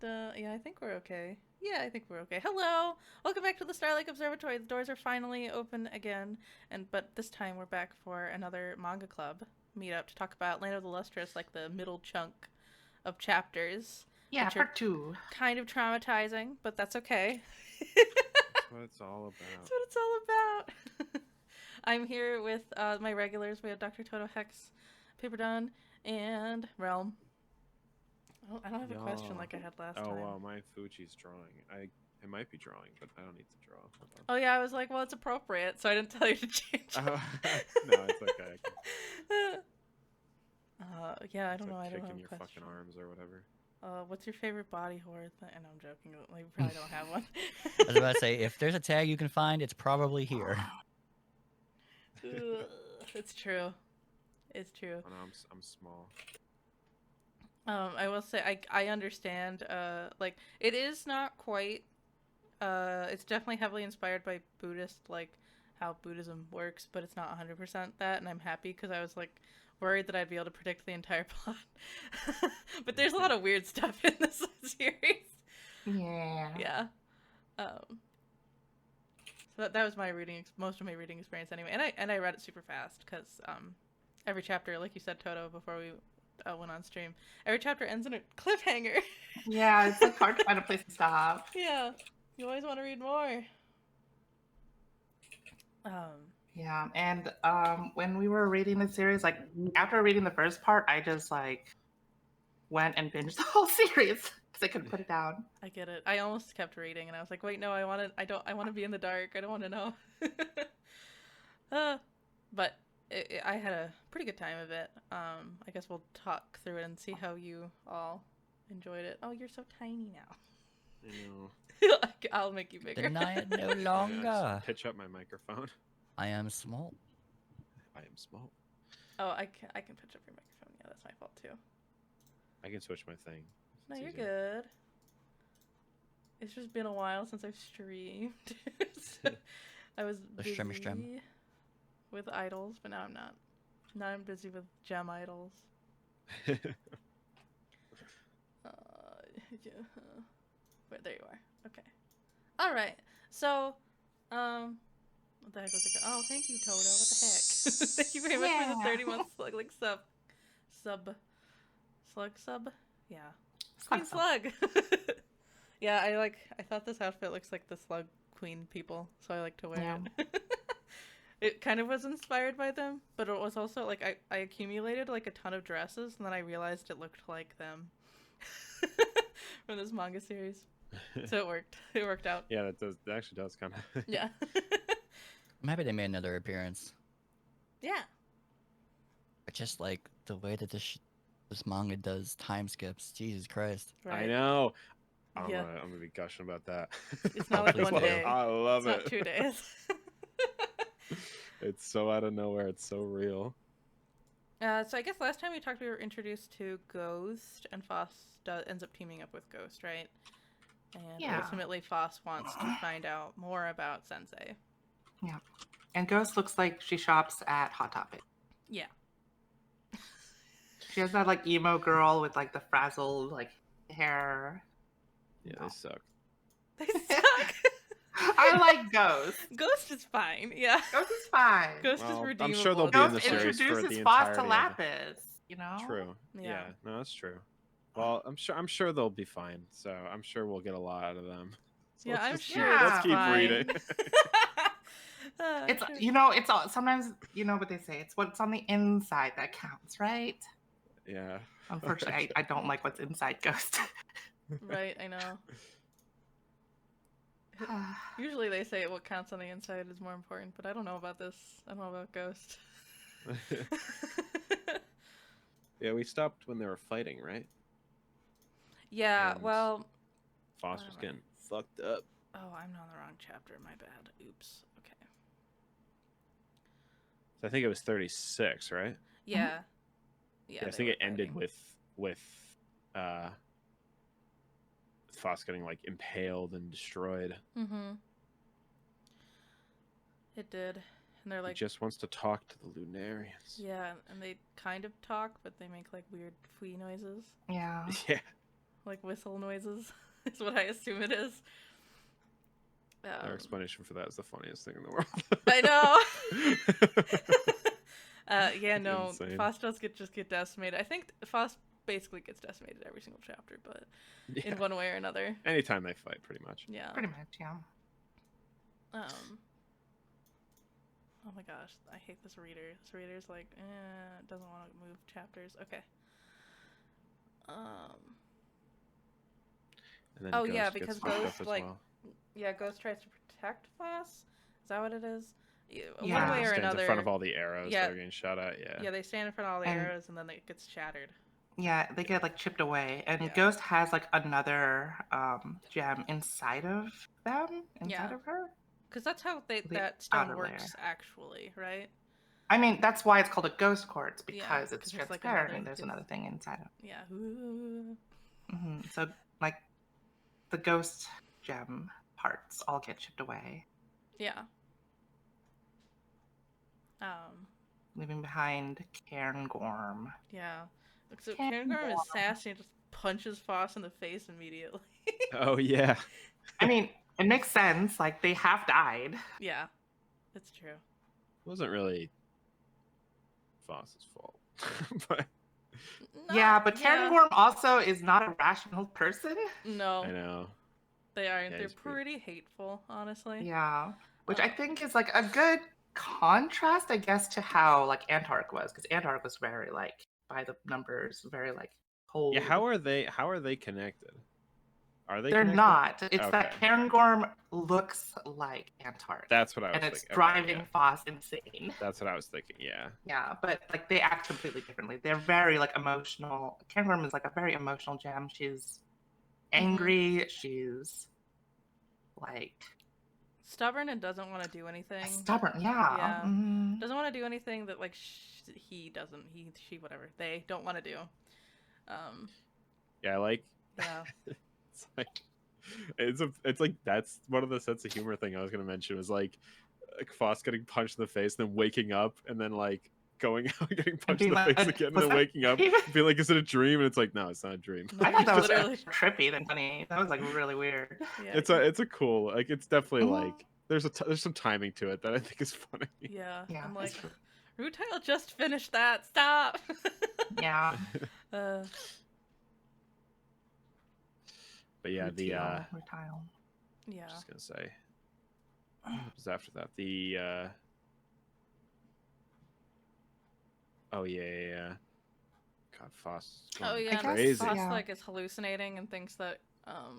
Yeah, I think we're okay. Yeah, I think we're okay. Hello! Welcome back to the Starlight Observatory. The doors are finally open again, but this time we're back for another manga club meetup to talk about Land of the Lustrous, like the middle chunk of chapters. Yeah, which are part 2. kind of traumatizing, but that's okay. That's what it's all about. That's what it's all about. I'm here with my regulars. We have Dr. Toto Hex, Paper Done, and Realm. I don't have a question like I had last time. Oh wow, my Fuji's drawing. I might be drawing, but I don't need to draw. Oh yeah, I was like, well, it's appropriate, so I didn't tell you to change it. No, it's okay. Yeah, I don't know. I don't kicking have a your question. fucking arms or whatever. What's your favorite body horror thing? And I'm joking. We probably don't have one. I was about to say, if there's a tag you can find, it's probably here. It's true. It's true. Oh, no, I'm small. I will say I understand. Like it is not quite. It's definitely heavily inspired by Buddhist, like how Buddhism works, but it's not 100% that, and I'm happy because I was like worried that I'd be able to predict the entire plot. But there's a lot of weird stuff in this series. Yeah. Yeah. So that was my reading, most of my reading experience anyway, and I read it super fast because every chapter, like you said, Toto, before we went on stream, every chapter ends in a cliffhanger. Yeah, it's like hard to find a place to stop. Yeah, you always want to read more. Yeah, and when we were reading the series, like after reading the first part, I just like went and binged the whole series because I couldn't put it down. I get it. I almost kept reading, and I was like, wait, no, I want to be in the dark. I don't want to know. But I had a pretty good time of it. I guess we'll talk through it and see how you all enjoyed it. Oh, you're so tiny now. I know. I'll make you bigger. Deny it no longer. Yeah, pitch up my microphone. I am small. I am small. Oh, I can pitch up your microphone. Yeah, that's my fault too. I can switch my thing. No, It's you're easier. good. It's just been a while since I've streamed. I was busy Strum. with idols, but now I'm not. Now I'm busy with gem idols. But there you are. Okay. All right. So, what the heck was it? Oh, thank you, Toto. What the heck? Thank you very much for the 30 month slug, like sub. Yeah. Queen Slug. Yeah, I thought this outfit looks like the Slug Queen people, so I like to wear it. It kind of was inspired by them, but it was also like I accumulated like a ton of dresses, and then I realized it looked like them from this manga series. So it worked. It worked out. Yeah, that actually does kind of. Yeah. I'm happy they made another appearance. Yeah. But just like the way that this manga does time skips, Jesus Christ. Right. I know. I'm Yeah. gonna be gushing about that. It's not like Please one do. day. I love It's it. not 2 days. It's so out of nowhere. It's so real. So I guess last time we talked, we were introduced to Ghost, and Phos ends up teaming up with Ghost, right? And ultimately, Phos wants to find out more about Sensei. Yeah. And Ghost looks like she shops at Hot Topic. Yeah. She has that like emo girl with like the frazzled like hair. Yeah, No. they suck. They suck. I like Ghost. Ghost is fine. Yeah. Ghost is fine. Ghost Well, is I'm redeemable. sure they'll be in Ghost the series for introduces the Phos entirety to of it. Lapis, you know? True. Yeah. Yeah. No, that's true. Well, I'm sure they'll be fine. So I'm sure we'll get a lot out of them. So Yeah, I'm let's just- sure. Yeah. Let's keep reading. It's it's all sometimes what they say, it's what's on the inside that counts, right? Yeah. Unfortunately, I don't like what's inside Ghost. Right, I know. Usually they say what counts on the inside is more important, but I don't know about this. I don't know about Ghost. Yeah, we stopped when they were fighting, right? Yeah, And well... Phos was getting fucked up. Oh, I'm on the wrong chapter. My bad. Oops. Okay. So I think it was 36, right? Yeah. Yeah, I think it ended with Phos getting like impaled and destroyed. Mm-hmm. It did. And they're like... He just wants to talk to the Lunarians. Yeah, and they kind of talk, but they make like weird fwee noises. Yeah. Yeah. like whistle noises. Is what I assume it is. Their explanation for that is the funniest thing in the world. I know. Yeah, no, Insane. Phos does just get decimated. I think Phos basically gets decimated every single chapter, but in one way or another. Anytime they fight, pretty much. Yeah. Pretty much, yeah. Oh my gosh, I hate this reader. This reader's like, doesn't want to move chapters. Okay. And then Oh, Ghost yeah, gets because fucked up Ghost, as like, well. yeah, Ghost tries to protect Phos. Is that what it is? Yeah. One way or Stands another. in front of all the arrows Yeah. that are getting shot at. Yeah. Yeah, they stand in front of all the And- arrows, and then it gets shattered. Yeah, they get like chipped away, and Yeah. Ghost has like another gem inside of them, inside Yeah. of her. Because that's how The that stone outer works, layer. actually, right? I mean, that's why it's called a ghost quartz, Yeah, because it's 'cause there's, like, transparent another- and there's another thing inside of Yeah. it. So, like, the ghost gem parts all get chipped away, Yeah. leaving behind Cairngorm. Yeah. So Can't Cairngorm is walk. sassy and just punches Phos in the face immediately. Oh yeah. I mean, it makes sense. Like, they have died. Yeah. It's true. It wasn't really Phos's fault, but Yeah, but Cairngorm also is not a rational person. No, I know. they aren't. Yeah, They're he's pretty- pretty hateful, honestly. Yeah, which I Oh. think is like a good contrast, I guess, to how like Antark was, because Antark was very like by the numbers, very like cold. Yeah. How are they connected? Are they? They're connected? not. It's that Okay. Cairngorm looks like Antark, That's what I was and it's thinking. Okay, driving yeah. Phos insane. That's what I was thinking. Yeah. Yeah, but like they act completely differently. They're very like emotional. Cairngorm is like a very emotional gem. She's angry. She's like Stubborn and doesn't want to do anything. stubborn. Yeah. Yeah. Mhm. Doesn't want to do anything that like he doesn't. She, whatever. They don't want to do. Yeah. I like. Yeah. It's like. It's like that's one of the sense of humor thing I was gonna mention was like Phos getting punched in the face, then waking up, and then like going out, getting punched in being the like, face again, and was then that waking up, even- being like, "Is it a dream?" And it's like, "No, it's not a dream." No, I thought that was literally. trippy than funny. That was like really weird. Yeah. It's a cool like it's definitely Mhm. like there's some timing to it that I think is funny. Yeah. Yeah. I'm like, it's- Rutile just finished that. Stop. yeah. But yeah, the Rutile. Yeah. just gonna say, what was after that? The oh yeah. God, Phos. is Oh going yeah. guess, crazy. Phos yeah. like is hallucinating and thinks that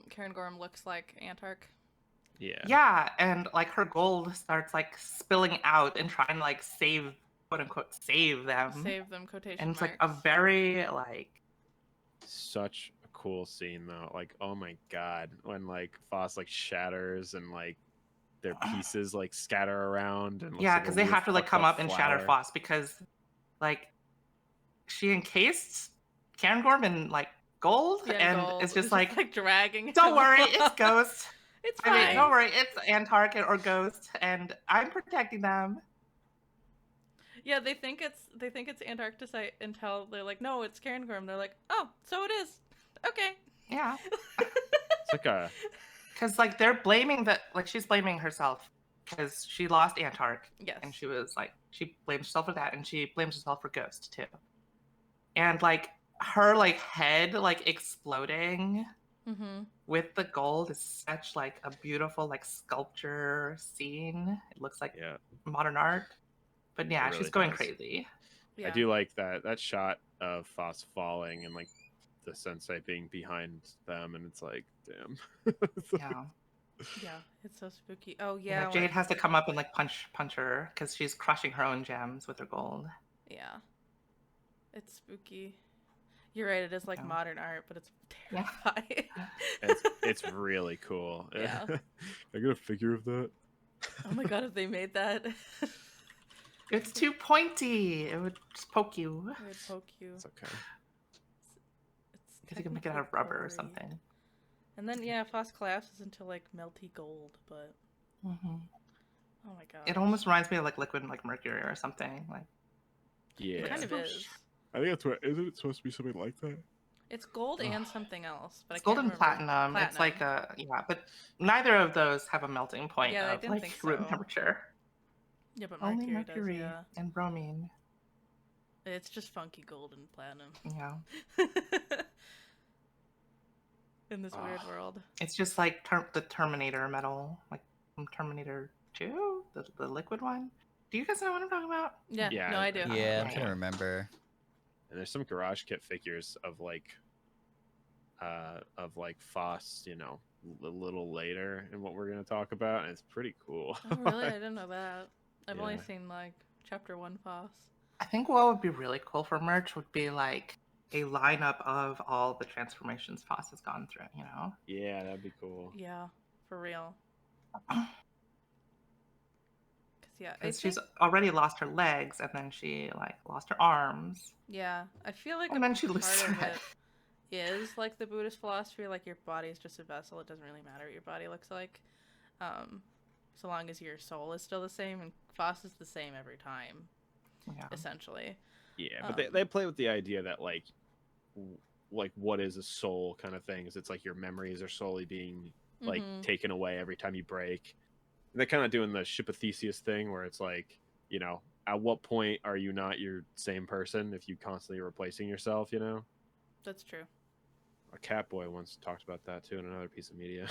Cairngorm looks like Antark. Yeah. Yeah, and like her gold starts like spilling out and trying to like save, quote unquote, save them. Save them quotation and it's marks. like a very like Such a cool scene though. Like, oh my god, when like Phos like shatters and like their pieces like scatter around and looks yeah, like a because they weird have to like fucked come up up and shatter flower. Phos because like she encased Cairngorm in like gold Yeah, and gold. it's just like dragging. don't him worry, along. it's Ghost. It's I fine. mean, don't worry, it's Antark or Ghost, and I'm protecting them. Yeah, they think it's Antarctic until they're like, no, it's Cairngorm. They're like, oh, so it is. Okay. Yeah, It's like a because like they're blaming she's blaming herself because she lost Antark. Yes. And she was like, she blames herself for that, and she blames herself for Ghost too. And like her like head like exploding Mm-hmm. with the gold is such like a beautiful like sculpture scene. It looks like yeah. modern art. But yeah, really she's going does. crazy. Yeah. I do like that shot of Phos falling and like the sensei being behind them, and it's like, damn. It's like- Yeah. Yeah, it's so spooky. Oh Yeah, yeah. Jade has to come up and like punch her because she's crushing her own gems with her gold. Yeah. It's spooky. You're right. It is like Yeah. modern art, but it's Yeah. terrifying. it's really cool. Yeah. I got a figure of that. Oh my god, if they made that, it It's too pointy. It would just poke you. would poke you. It's okay. It's Because you can make it out of technically rubber or gory. something. And then yeah, Phos collapses into like melty gold, but Hmm. oh my god. It almost reminds me of like liquid like mercury or something. Like Yeah. It kind of Swoosh. is. I think that's what isn't it supposed to be something like that? It's gold and something else, but It's I can't gold and remember. platinum. It's like but neither of those have a melting point Yeah, I of didn't like think room so. temperature. Yeah, but Only Mercury does, mercury yeah. and bromine. It's just funky gold and platinum. Yeah. In this weird world. It's just like the Terminator metal, like from Terminator 2, the liquid one. Do you guys know what I'm talking about? Yeah, Yeah, no, I do. Yeah, I'm Yeah. trying to remember. And there's some garage kit figures of like Phos, you know, a little later in what we're gonna talk about, and it's pretty cool. Oh, really? I didn't know that. I've only Yeah. seen, like, Chapter 1 Phos. I think what would be really cool for merch would be like a lineup of all the transformations Foss has gone through, you know? Yeah, that'd be cool. Yeah, for real. Yeah, Because she's already lost her legs, and then she like lost her arms, yeah, I feel like and a then she loses part her of head. it is like the Buddhist philosophy, like your body is just a vessel. It doesn't really matter what your body looks like, so long as your soul is still the same. And Phos is the same every time, Yeah. essentially. Yeah, but they play with the idea that like what is a soul kind of things. It's like your memories are slowly being like taken away every time you break. And they're kind of doing the Ship of Theseus thing where it's like, you know, at what point are you not your same person if you constantly are replacing yourself, you know? That's true. A Catboy once talked about that too in another piece of media.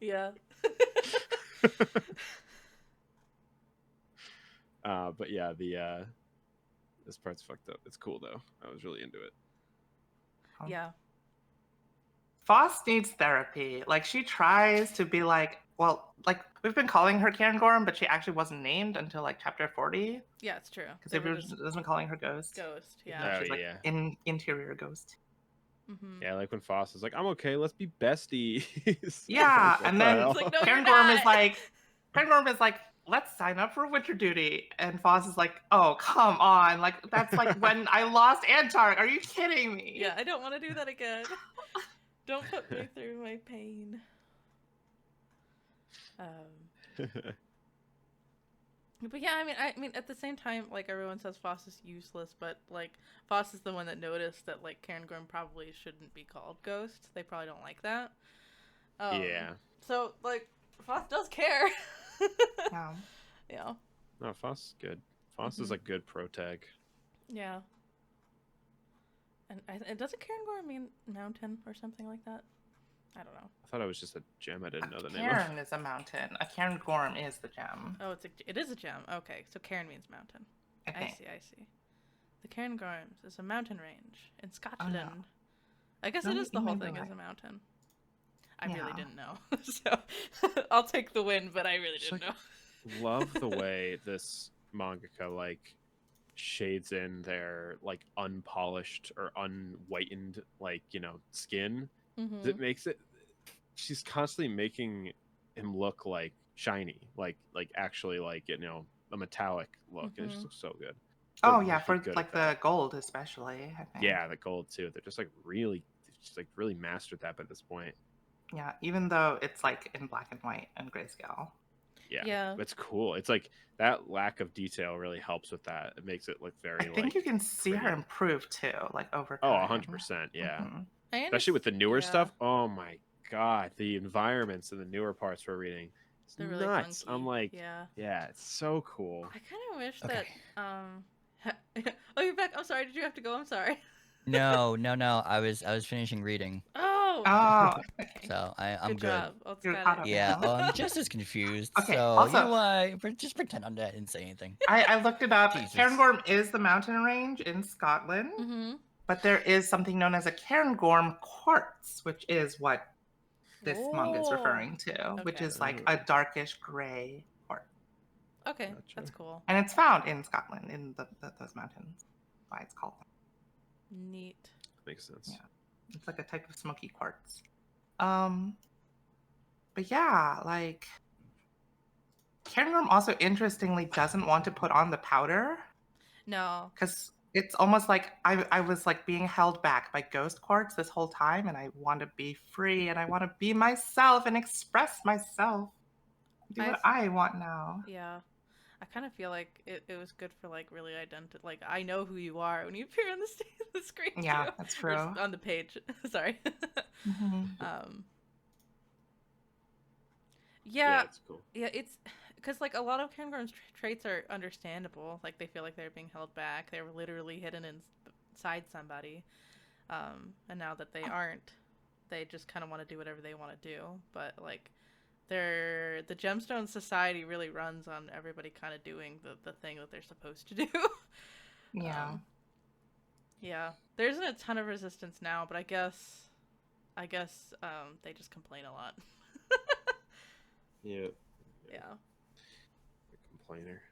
Yeah. But yeah, this part's fucked up. It's cool though. I was really into it. Yeah. Foss needs therapy. Like she tries to be like, well, like we've been calling her Karen Gorham, but she actually wasn't named until like chapter 40. Yeah, it's true. Because everyone has been calling her Ghost. Ghost, yeah. Oh, She's like interior ghost. Yeah, like when Phos is like, "I'm okay, let's be besties." Yeah, Like, and then It's like, no, Karen you're Gorham not. is like, let's sign up for winter duty, and Foss is like, oh come on, like that's like when I lost Antark. Are you kidding me? Yeah, I don't want to do that again. Don't put me through my pain. But yeah, I mean, at the same time, like everyone says, Phos is useless, but like Phos is the one that noticed that like Karen Gorham probably shouldn't be called Ghost. They probably don't like that. Yeah. So like, Phos does care. Yeah. Yeah. No, Phos is good. Phos is a good pro tag. Yeah. And doesn't Karen Gorham mean mountain or something like that? I don't know. I thought it was just a gem. I didn't know the name of. Karen is a mountain. A Karen Gorham is the gem. Oh, it is a gem. Okay, so Karen means mountain. I see. The Karen Gorhams is a mountain range in Scotland. Oh, no. I guess No, it is the you whole mean thing the is a right. mountain. I really didn't know. So I'll take the win, but I really didn't know. Love the way this mangaka like shades in their like unpolished or unwhitened like, you know, skin. It makes it, she's constantly making him look like shiny, like actually like, you know, a metallic look, and it just looks so good. They're Oh yeah, really for good like at that. the gold especially, I think. Yeah, the gold too. They're just like really mastered that by this point. Yeah, even though it's like in black and white and grayscale. Yeah. It's cool. It's like that lack of detail really helps with that. It makes it look very I think you can see her improve too, like over Oh, time. 100%, yeah. Especially with the newer stuff. Oh my god, the environments in the newer parts we're reading. It's They're really nuts. funky. I'm like, yeah, it's so cool. I kind of wish that oh, you're back. I'm sorry. Did you have to go? I'm sorry. No. I was finishing reading. Oh. Okay. So I'm Good good. job. You're Got caught it. up Yeah, now. I'm just as confused. Okay, So also- you know what? Just pretend I didn't say anything. I looked it up. Jesus. Cairngorm is the mountain range in Scotland, but there is something known as a Cairngorm quartz, which is what this manga is referring to, which Okay. is like a darkish gray quartz. Okay, Gotcha. that's cool. And it's found in Scotland, in those mountains. That's why it's called that. Neat. Makes sense. Yeah. It's like a type of smoky quartz. But yeah, like Cairngorm also interestingly doesn't want to put on the powder No. because it's almost like I was like being held back by ghost quartz this whole time, and I want to be free and I want to be myself and express myself. Do what I want now. Yeah. I kind of feel like it was good for like really like I know who you are when you appear on the screen Yeah, too. that's Or true. on the page. Sorry. Hmm. Yeah, it's cool. yeah, it's because like a lot of Cameron's traits are understandable. Like they feel like they're being held back. They were literally hidden inside somebody, and now that they aren't, they just kind of want to do whatever they want to do. But like, the Gemstone Society really runs on everybody kind of doing the thing that they're supposed to do. Yeah. Yeah, there isn't a ton of resistance now, but I guess they just complain a lot. Yeah. Yeah. A complainer.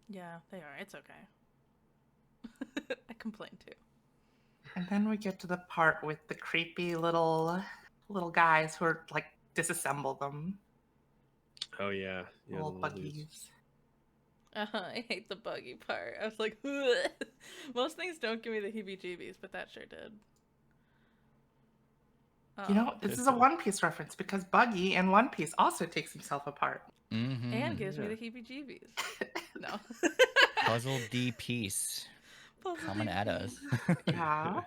Yeah, they are. It's okay. I complain too. And then we get to the part with the creepy little guys who are like disassemble them. Oh yeah, yeah. Little The buggies. I hate the buggy part. I was like, ugh. Most things don't give me the heebie-jeebies, but that sure did. You know, this is a One Piece reference because Buggy in One Piece also takes himself apart. And gives me Yeah. the heebie-jeebies. No. Puzzle D piece coming at us. Yeah.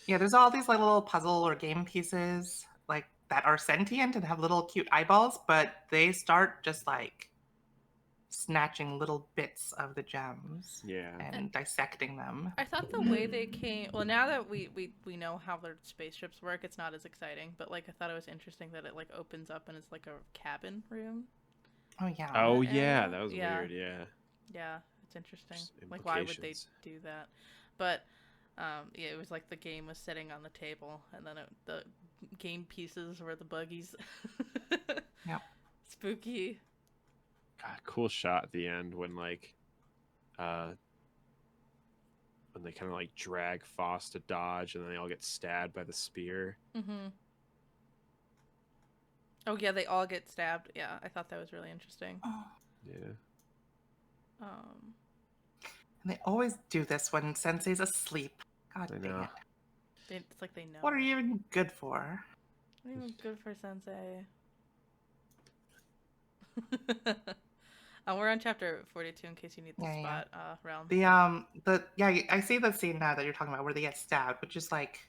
Yeah, there's all these like little puzzle or game pieces like that are sentient and have little cute eyeballs, but they start just like snatching little bits of the gems Yeah. and dissecting them. I thought the way they came... Well, now that we know how their spaceships work, it's not as exciting. But, like, I thought it was interesting that it, like, opens up and it's, like, a cabin room. Oh, yeah. Oh That yeah, area. that was Yeah. weird. Yeah. Yeah, it's interesting. Just Like, why would they implications. do that? But, yeah, it was like the game was sitting on the table, and then the game pieces were the buggies. Yep. Spooky. God, cool shot at the end when like, when they kind of like drag Phos to dodge, and then they all get stabbed by the spear. Mm-hmm. Oh, yeah, they all get stabbed. Yeah, I thought that was really interesting. Yeah. And they always do this when Sensei's asleep. God I dang know. it. It's like they know. What are you even good for? Not even good for Sensei. We're on chapter 42 in case you need the Yeah. spot, Realm. I see the scene now that you're talking about where they get stabbed, which is like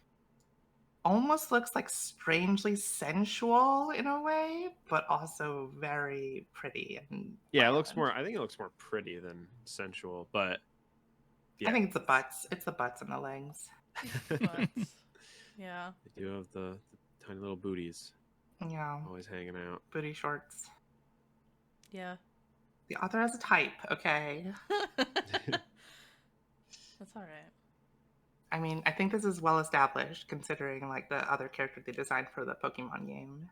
almost looks like strangely sensual in a way, but also very pretty and Yeah, it looks violent. more. I think it looks more pretty than sensual, but yeah. I think it's the butts. It's the butts and the legs. Butts. Yeah. They do have the tiny little booties Yeah, always hanging out. booty shorts. Yeah. The author has a type, okay? That's all right. I mean, I think this is well established considering like the other character they designed for the Pokemon game.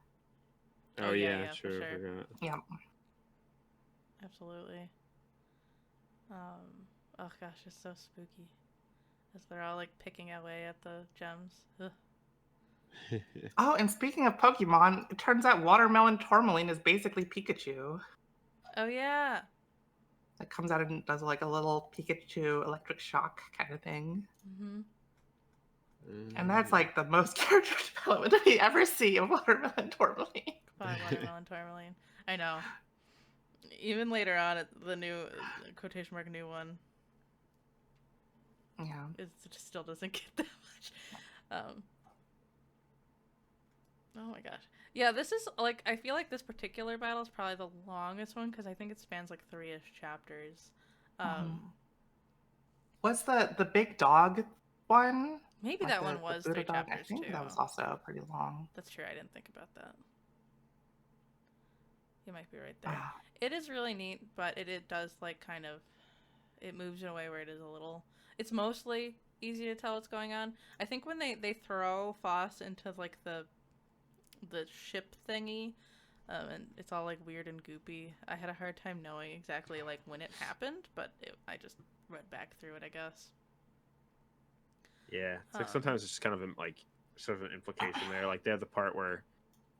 Oh, Oh, yeah, yeah, for sure. sure. Forgot. Yeah. Absolutely. Oh gosh, it's so spooky. As they're all like picking away at the gems. Ugh. Oh, and speaking of Pokemon, it turns out Watermelon Tourmaline is basically Pikachu. Oh yeah. That comes out and does like a little Pikachu electric shock kind of thing. Mm-hmm. And that's like the most character development we ever see of Watermelon Tourmaline. Goodbye, Watermelon Tourmaline. I know. Even later on, the new quotation mark new one, Yeah. it just still doesn't get that much. Oh my gosh. Yeah, this is like I feel like this particular battle is probably the longest one because I think it spans like 3-ish chapters. What's the big dog one? Maybe Like that the one was Buddha 3 dog? chapters I think too. that was also pretty long. That's true. I didn't think about that. You might be right there. Ah. It is really neat, but it does like kind of it moves in a way where it is a little. It's mostly easy to tell what's going on. I think when they throw Phos into like the ship thingy, and it's all like weird and goopy. I had a hard time knowing exactly like when it happened, but I just read back through it, I guess. Yeah, it's like sometimes it's just kind of like sort of an implication there. Like they have the part where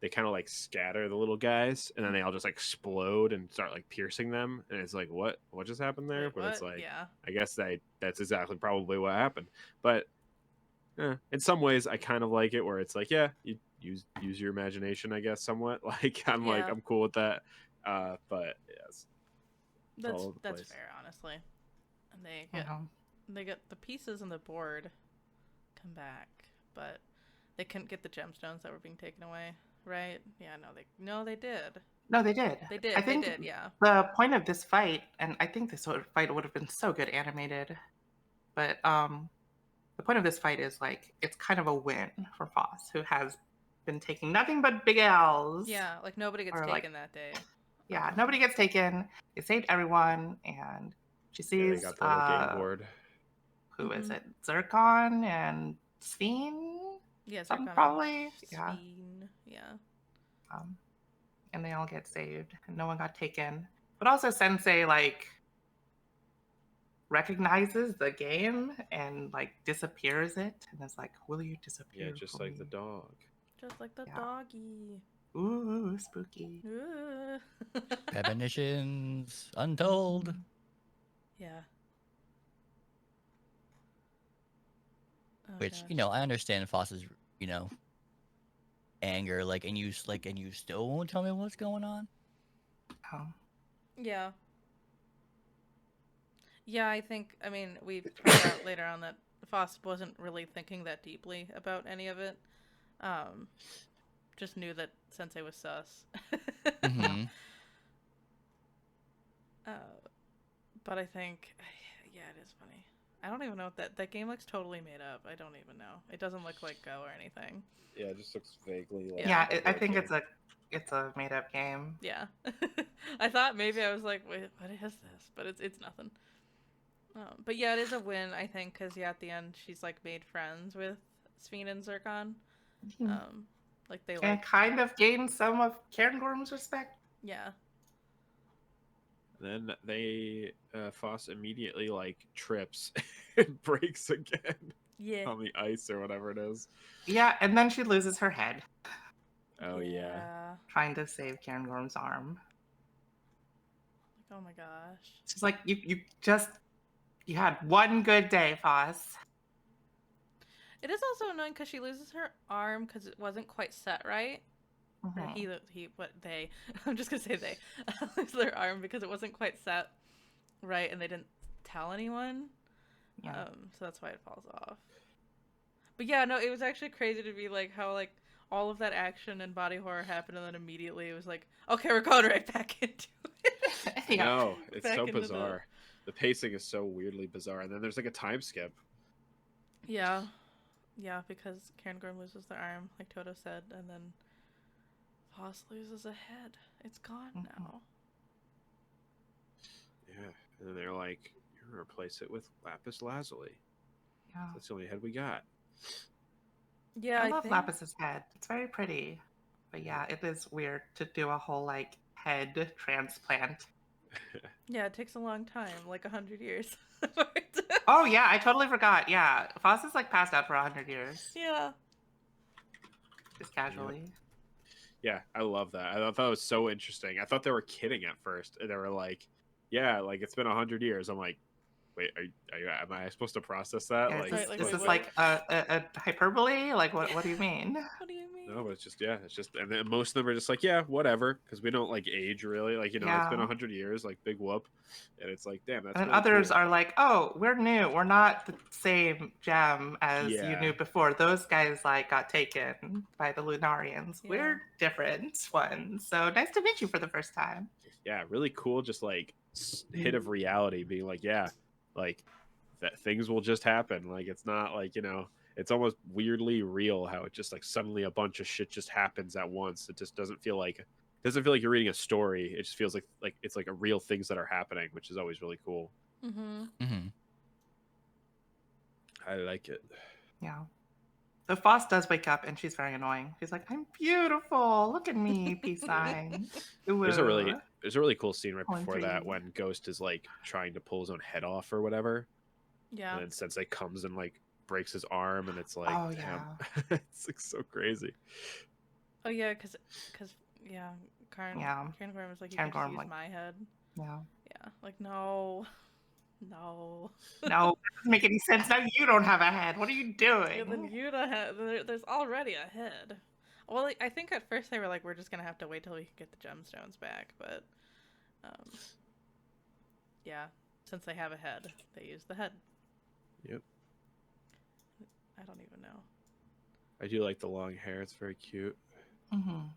they kind of like scatter the little guys, and then they all just like explode and start like piercing them, and it's like what just happened there? Wait, but what? it's like Yeah. I guess that's exactly probably what happened. But in some ways, I kind of like it where it's like you use your imagination, I guess, somewhat. Like I'm Yeah. cool with that. But yes. all over the That's place. fair, honestly. And Yeah. they get the pieces and the board come back, but they couldn't get the gemstones that were being taken away, right? Yeah, no, they did. No, they did. They did. I think they did. Yeah. the point of this fight, and I think this sort of fight would have been so good animated, but the point of this fight is like it's kind of a win for Phos, who has been taking nothing but big L's. Yeah, like nobody gets Or, taken that day. Yeah, nobody gets taken. They saved everyone, and she Yeah, they sees got the little game board. who is it? Zircon and Sphene? Yeah, Something Zircon probably. and Yeah. Sphene. Yeah. And they all get saved, and no one got taken. But also Sensei like recognizes the game and like disappears it, and is like, "Will you disappear?" Yeah, just for like the me?" dog. Just like the Yeah. doggy. Ooh, spooky. Ooh. Premonitions untold. Yeah. Oh, Which, gosh. you know, I understand Foss's, you know, anger, and you still won't tell me what's going on. Oh. Yeah. Yeah, I mean, we find out later on that Phos wasn't really thinking that deeply about any of it. Just knew that Sensei was sus. Mm-hmm. But I think, yeah, it is funny. I don't even know what that game looks totally made up. I don't even know. It doesn't look like Go or anything. Yeah, it just looks vaguely like. Yeah, a I board think game. it's a made up game. Yeah. I thought maybe I was like, wait, what is this? But it's nothing. But yeah, it is a win, I think, because yeah, at the end she's like made friends with Sphene and Zircon. Like they And like, kind of gained some of Cairngorm's respect. yeah. Then Phos immediately like trips and breaks again Yeah. on the ice or whatever it is. Yeah, and then she loses her head Oh yeah. trying to save Cairngorm's arm. Like, oh my gosh. She's like, you had one good day, Phos. It is also annoying because she loses her arm because it wasn't quite set right. Or they. I'm just gonna say they lose their arm because it wasn't quite set right, and they didn't tell anyone. Yeah. So that's why it falls off. But yeah, no, it was actually crazy to be like how like all of that action and body horror happened, and then immediately it was like, okay, we're going right back into it. Yeah. No, it's Back so into bizarre. The pacing is so weirdly bizarre, and then there's like a time skip. Yeah, because Cairngorm loses their arm, like Toto said, and then Phos loses a head. It's gone now. Yeah, and then they're like, "You're gonna replace it with lapis lazuli." Yeah. That's the only head we got. Yeah, I love think... Lapis's head. It's very pretty. But yeah, it is weird to do a whole like head transplant. Yeah, it takes a long time, like 100 years. Oh yeah, I totally forgot. Yeah, Phos is like passed out for 100 years. Yeah. Just casually. Yeah, I love that. I thought it was so interesting. I thought they were kidding at first. They were like, "Yeah, like it's been 100 years." I'm like, "Wait, am I supposed to process that?" Yeah, like, Right, like, is wait, this what? like a hyperbole? Like what do you mean? What do you mean? no, but it's just and then most of them are just like, "Yeah, whatever," because we don't like age really. Like it's been 100 years. Like big whoop, and it's like, damn, that's. And really others cool. are like, "Oh, we're new. We're not the same gem as you Yeah. knew before. Those guys like got taken by the Lunarians. Yeah. We're different ones. So nice to meet you for the first time." Yeah, really cool. Just like hit of reality, being like, yeah, like that things will just happen. Like it's not like it's almost weirdly real how it just like suddenly a bunch of shit just happens at once. It just doesn't feel like you're reading a story. It just feels like it's like a real things that are happening, which is always really cool. I like it. Yeah. So Phos does wake up and she's very annoying. She's like, "I'm beautiful. Look at me, peace sign." There's a really cool scene right Pulling before that trees. when Ghost is like trying to pull his own head off or whatever. Yeah. And then Sensei comes and like breaks his arm, and it's like, Oh, damn, it's like so crazy. Oh yeah, because yeah, Cairngorm was like, you can just Cairngorm, use like, my head. Yeah. Yeah, like no. No, it doesn't make any sense. Now you don't have a head. What are you doing? Yeah, then you don't have. There's already a head. Well, like, I think at first they were like, we're just gonna have to wait till we can get the gemstones back, but yeah, since they have a head, they use the head. Yep. I don't even know. I do like the long hair. It's very cute. Mm-hmm.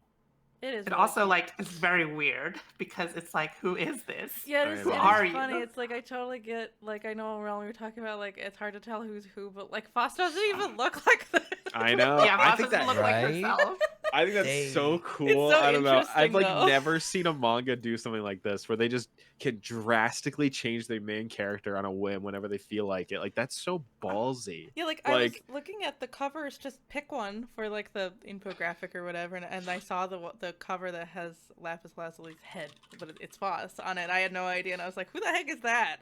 It is. It really also cute. like is very weird because it's like, who is this? Yeah, I it is, know. it Who are is you? funny. It's like I totally get, like, I know when we were talking about, like, it's hard to tell who's who, but like Phos doesn't even look like this. I know. Yeah, I Phos think doesn't that look like Right? herself. I think that's so They- cool. so I don't know. I've interesting, like though. never seen a manga do something like this where they just can drastically change their main character on a whim whenever they feel like it. Like that's so ballsy. Yeah, like I was Like looking at the covers, just pick one for like the infographic or whatever, and I saw the cover that has Lapis Lazuli's head, but it's Phos on it. I had no idea, and I was like, "Who the heck is that?"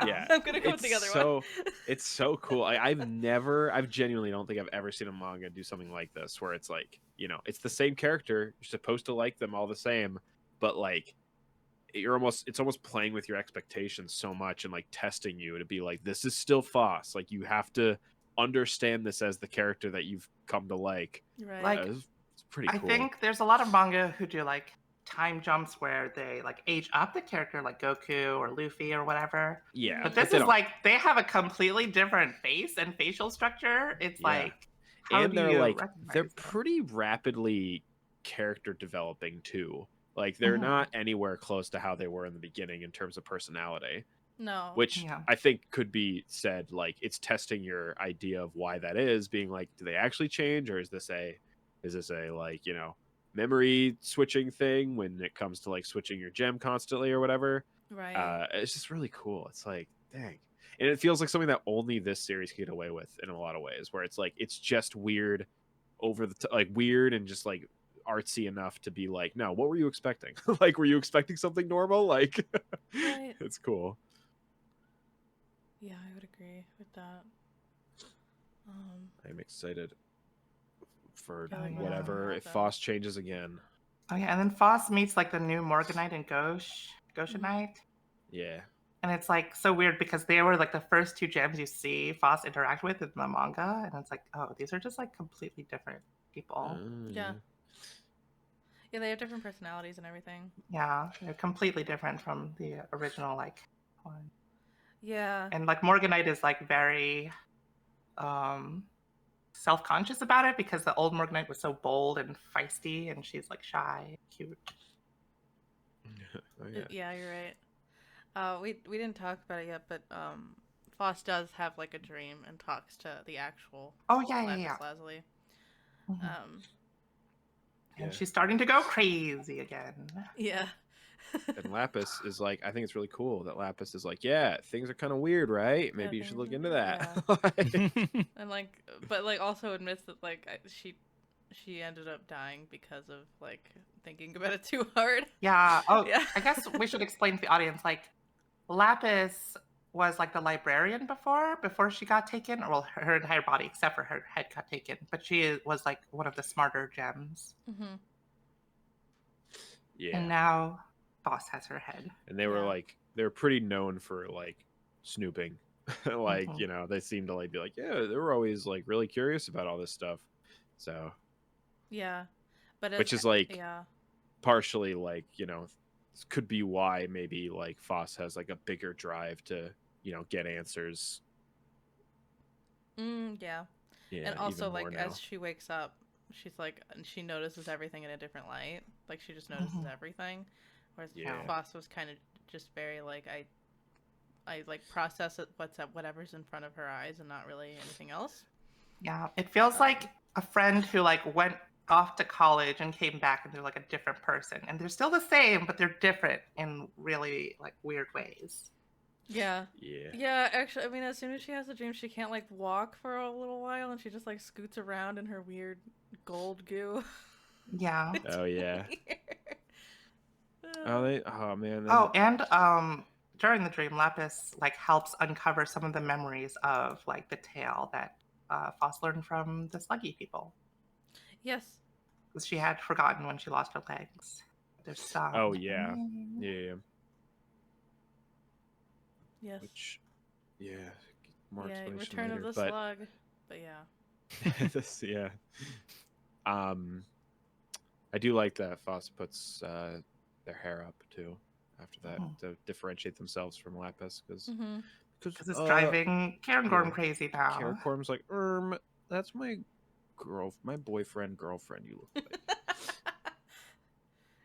yeah, I'm gonna go with it's the other so one. it's so cool. I've genuinely don't think I've ever seen a manga do something like this where it's like, it's the same character. You're supposed to like them all the same, but like it's almost playing with your expectations so much and like testing you to be like, this is still Phos. Like you have to understand this as the character that you've come to like. Right. Like, It's pretty I cool. think there's a lot of manga who do like time jumps where they like age up the character, like Goku or Luffy or whatever. Yeah, But this they is don't- like they have a completely different face and facial structure. It's Yeah. like, how and do they're you like recognize they're them? pretty rapidly character developing too. Like they're Mhm. not anywhere close to how they were in the beginning in terms of personality, No. which Yeah. I think could be said like it's testing your idea of why that is, being like, do they actually change, or is this a like, memory switching thing when it comes to like switching your gem constantly or whatever. Right. It's just really cool. It's like, dang. And it feels like something that only this series can get away with in a lot of ways, where it's like it's just weird, like weird and just like artsy enough to be like, no, what were you expecting? Like, were you expecting something normal? Like, Right. it's cool. Yeah, I would agree with that. I'm excited for Yeah, like, whatever if happen. Phos changes again. Oh yeah, and then Phos meets like the new Morganite and Goshenite. Yeah. And it's like so weird because they were like the first two gems you see Phos interact with in the manga, and it's like, oh, these are just like completely different people. Yeah. Yeah, they have different personalities and everything. Yeah, they're completely different from the original like one. Yeah. And like Morganite is like very self-conscious about it because the old Morganite was so bold and feisty, and she's like shy and cute. Oh, yeah. Yeah, you're right. We didn't talk about it yet, but Phos does have like a dream and talks to the actual Oh yeah, Lapis yeah. Lazuli. Mhm. Yeah. And she's starting to go crazy again. Yeah. And Lapis is like, I think it's really cool that Lapis is like, yeah, things are kind of weird, right? Maybe you should look into that. And like, but like also admits that like she ended up dying because of like thinking about it too hard. Yeah. Oh, Yeah. I guess we should explain to the audience. Like, Lapis was like the librarian before she got taken. Well, her entire body except for her head got taken, but she was like one of the smarter gems. Mm-hmm. Yeah. And now Phos has her head. And they were Yeah. like, they were pretty known for like snooping. Like, Mhm. they seemed to like be like, yeah, they were always like really curious about all this stuff. So, Yeah. But which is like yeah. partially like, could be why maybe like Phos has like a bigger drive to, get answers. Yeah. Yeah. And also even more like now. as she wakes up, she's like, and she notices everything in a different light. Like she just notices everything. Whereas Yeah. Phos was kind of just very like I like process it whatever's in front of her eyes and not really anything else. Yeah, it feels like a friend who like went off to college and came back and they're like a different person, and they're still the same, but they're different in really like weird ways. Yeah. Yeah. Yeah, actually, I mean, as soon as she has a dream, she can't like walk for a little while, and she just like scoots around in her weird gold goo. Yeah. Oh yeah. Oh man. Then, Oh, and during the dream, Lapis like helps uncover some of the memories of like the tale that Phos learned from the sluggy people. Yes. Because she had forgotten when she lost her legs. There's some. oh yeah. Yeah. Yes. Which, yeah, more Yeah. explanation Return later. of the but Slug. But yeah. this, yeah. I do like that Phos puts their hair up too. after that to differentiate themselves from Lapis because it's driving Cairngorm crazy now. Cairngorm's like, that's my boyfriend girlfriend you look like.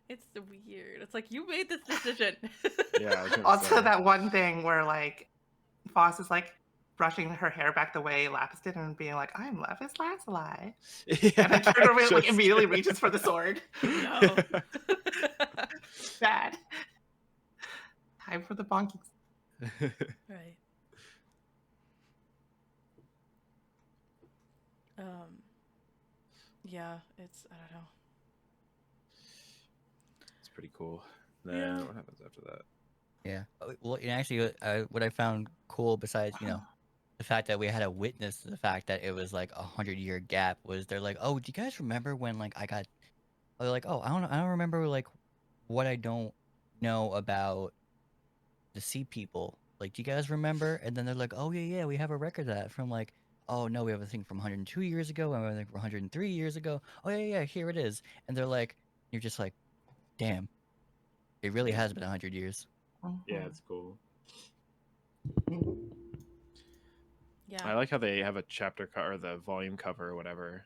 It's weird. It's like, you made this decision. Yeah. Also, that one thing where like Phos is like brushing her hair back the way Lapis did and being like, "I'm Lapis Lazuli," and then Cairngorm like immediately reaches for the sword. No. Bad. Time for the bonking. Right. Yeah, it's, I don't know. It's pretty cool. Then what happens after that? Yeah. Well, and actually, what I found cool, besides the fact that we had to witness the fact that it was like 100-year gap, was they're like, "Oh, do you guys remember when like I got?" They're like, "Oh, I don't remember like what I don't know about the sea people. Like, do you guys remember?" And then they're like, "Oh yeah, we have a record of that from like." Oh no, we have a thing from 102 years ago, and we have a thing from 103 years ago. Oh yeah, here it is. And they're like, you're just like, damn, it really has been 100 years. Yeah, it's cool. Yeah. I like how they have a chapter or the volume cover or whatever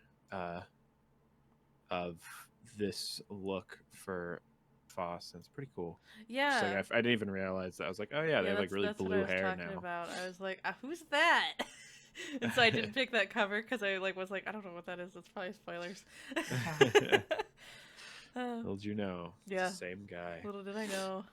of this look for Phos. It's pretty cool. Yeah. Like, I didn't even realize that. I was like, oh yeah, they have like really blue hair now. About. I was like, who's that? And so I didn't pick that cover because I was like, I don't know what that is. It's probably spoilers. Little did you know. Yeah. It's the same guy. Little did I know.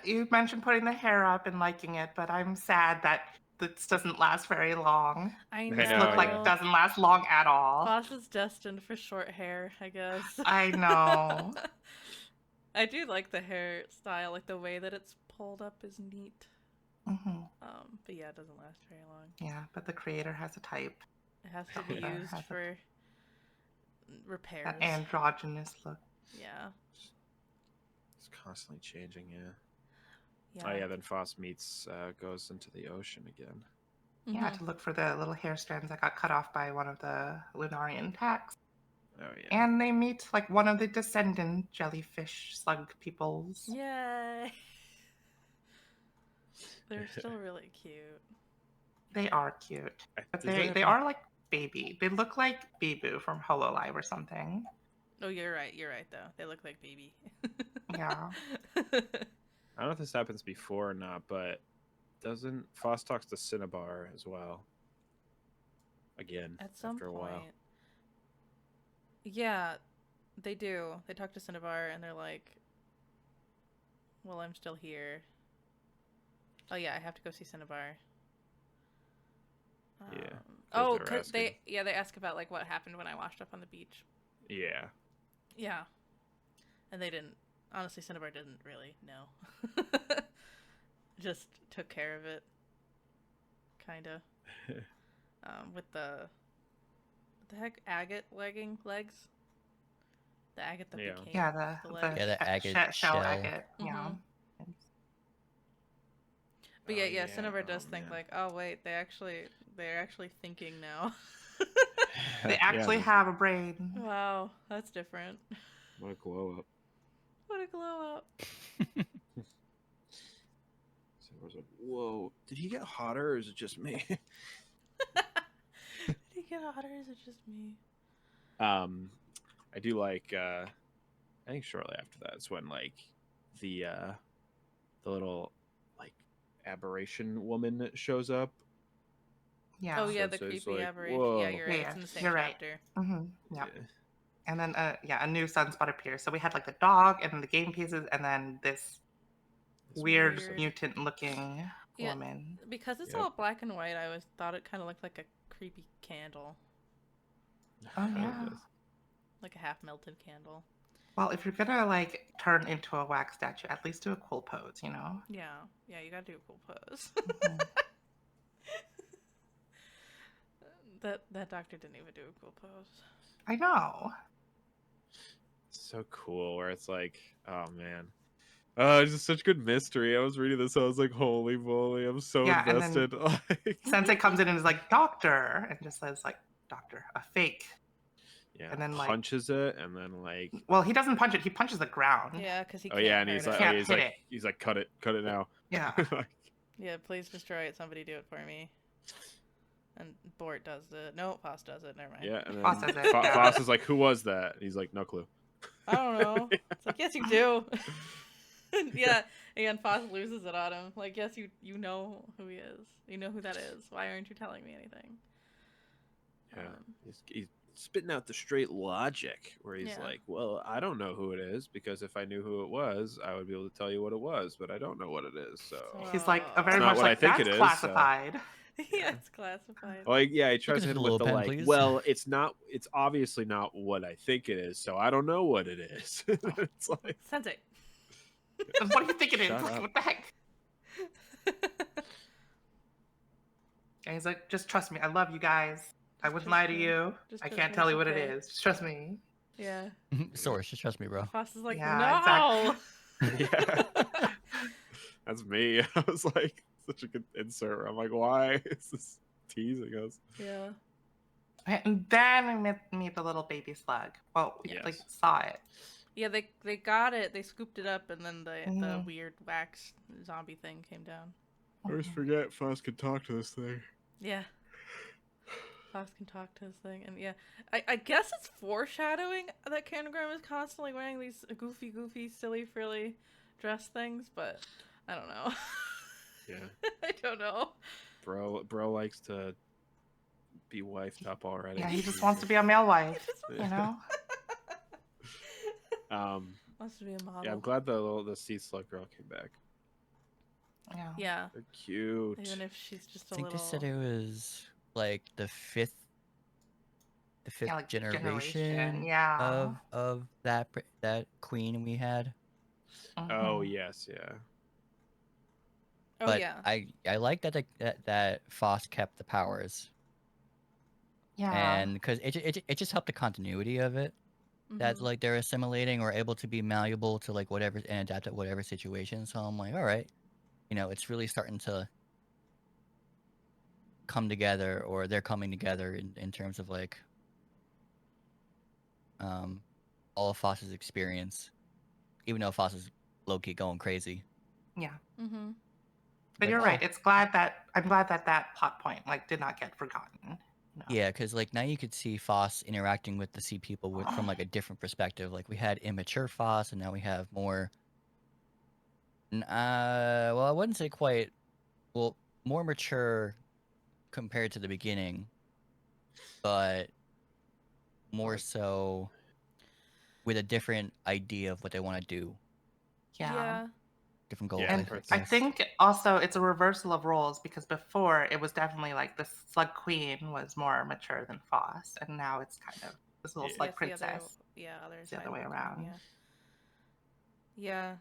You mentioned putting the hair up and liking it, but I'm sad that this doesn't last very long. I know. This look like doesn't last long at all. Phos is destined for short hair, I guess. I know. I do like the hairstyle, like the way that it's pulled up is neat. But yeah, it doesn't last very long. Yeah, but the creator has a type. It has to be used for repairs. That androgynous look. Yeah. It's constantly changing, Oh yeah, then Phos goes into the ocean again. Yeah, to look for the little hair strands that got cut off by one of the Lunarian attacks. Oh yeah. And they meet like one of the descendant jellyfish slug peoples. Yay! They're still really cute. They are cute. But they are like baby. They look like Bibu from Hololive or something. Oh, you're right though. They look like baby. Yeah. I don't know if this happens before or not, but doesn't Phos talks to Cinnabar as well? Again, At some after a point. while. Yeah, they do. They talk to Cinnabar and they're like, well, I'm still here. Oh yeah, I have to go see Cinnabar. Yeah. Cause they ask about like what happened when I washed up on the beach. Yeah. Yeah. And they didn't. Honestly, Cinnabar didn't really know. Just took care of it. Kinda. With the... What the heck? Agate legs? The agate that became the leg. the agate shell. Agate. Yeah. But yeah, Cinnabar does think like, oh wait, they're actually thinking now. They actually have a brain. Wow, that's different. What a glow up. What a glow up. Cinnabar's like, whoa, did he get hotter or is it just me? Did he get hotter or is it just me? I do like I think shortly after that is when like the little like aberration woman shows up. Yeah. Oh yeah, the creepy like, aberration. whoa. Yeah, you're right. It's in the same chapter. Right. Yeah. And then a new sunspot appears. So we had like the dog and then the game pieces and then this weird mutant looking woman. Because it's all black and white, I thought it kind of looked like a creepy candle. Oh yeah. Like a half melted candle. Well, if you're gonna like turn into a wax statue, at least do a cool pose, you know? Yeah, you gotta do a cool pose. That doctor didn't even do a cool pose. I know. So cool, where it's like, oh man. It's just such good mystery. I was reading this, I was like, holy moly, I'm so invested. Sensei comes in and is like, doctor, and just says like, doctor, a fake. Yeah, and then like punches it, and then like, well, he doesn't punch it. He punches the ground. Yeah, because he oh can't yeah, and hurt he's it. like, Can't hit it. he's like, cut it now. Yeah. Like, Yeah, please destroy it. Somebody do it for me. And Bort does it. No, Phos does it. Never mind. yeah, and Phos then does it, yeah. Phos is like, who was that? And he's like, no clue. I don't know. It's like, yes, you do. Yeah, and Phos loses it on him. Like, yes, you know who he is. You know who that is. Why aren't you telling me anything? Yeah, he's spitting out the straight logic where he's Yeah. like, well, I don't know who it is, because if I knew who it was, I would be able to tell you what it was, but I don't know what it is. So He's like a very not much what I like think that's it is, classified. Yeah, it's classified. like, yeah, he tries at to hit the him little with the pen, like, please. well, it's obviously not what I think it is, so I don't know what it is. It's like, Sensei. What do you think it is? Shut Like, up. what the heck? And he's like, just trust me. I love you guys. I wouldn't lie to trust me. you. Just I trust can't me, tell it's you what okay. it is. Just trust me. Yeah. Source, just trust me, bro. Phos is like, Yeah, no. yeah, that's me. I was like, such a good insert where I'm like, why is this teasing us? Yeah. And then we meet the little baby slug. Well, we like Yes. saw it. Yeah, they got it. They scooped it up, and then the Mhm. weird wax zombie thing came down. I always forget Phos can talk to this thing. Yeah. Phos can talk to his thing, and yeah, I guess it's foreshadowing that Canagram is constantly wearing these goofy, silly, frilly dress things, but I don't know. Yeah, I don't know. bro likes to be wifed up already. Yeah, he just wants to be a male wife. Yeah. You know. Wants to be a model. Yeah, I'm glad the sea slug girl came back. Yeah. Yeah. They're cute. Even if she's just a I think little. they said it was like the fifth like, generation yeah. of that queen we had. Oh Mhm. yes, yeah. Oh But yeah. I like that Phos kept the powers, Yeah. and because it just helped the continuity of it. That Mhm. like they're assimilating or able to be malleable to like whatever and adapt to whatever situation. So I'm like, all right, it's really starting to come together, or they're coming together in terms of like all of Phos's experience, even though Phos is low key going crazy. Yeah. Mhm. But Like, you're right. oh. I'm glad that plot point like did not get forgotten. No. Yeah, because like now you could see Phos interacting with the sea people from like a different perspective. Like we had immature Phos, and now we have more. Well, I wouldn't say quite. Well, more mature compared to the beginning, but more so with a different idea of what they want to do, Yeah. different goals. Yeah, And I I guess. think also it's a reversal of roles because before it was definitely like the slug queen was more mature than Phos, and now it's kind of this little Yeah. slug Yes, princess. other It's the side other way of the coin, around. Yeah. Yeah.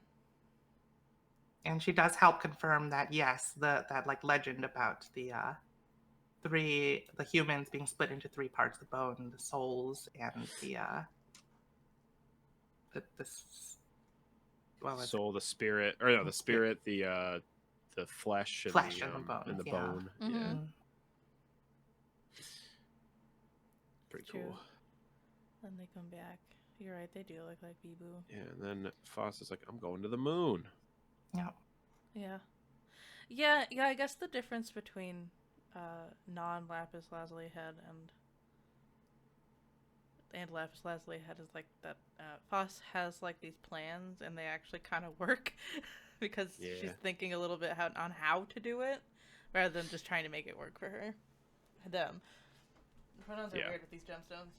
And she does help confirm that yes, that like legend about the humans being split into three parts: the bone, the souls, and the what was Soul, the spirit, or no, the spirit, the flesh, Flesh and and the bones, and the yeah. bone. Yeah, Mhm. pretty True. cool. Then they come back. You're right. They do look like Bibu. Yeah, and then Phos is like, I'm going to the moon. Yeah. Yeah. Yeah. I guess the difference between non-lapis lazuli head and lapis lazuli head is like that Phos has like these plans and they actually kind of work because she's thinking a little bit on how to do it rather than just trying to make it work for her. Them. The pronouns are weird with these gemstones.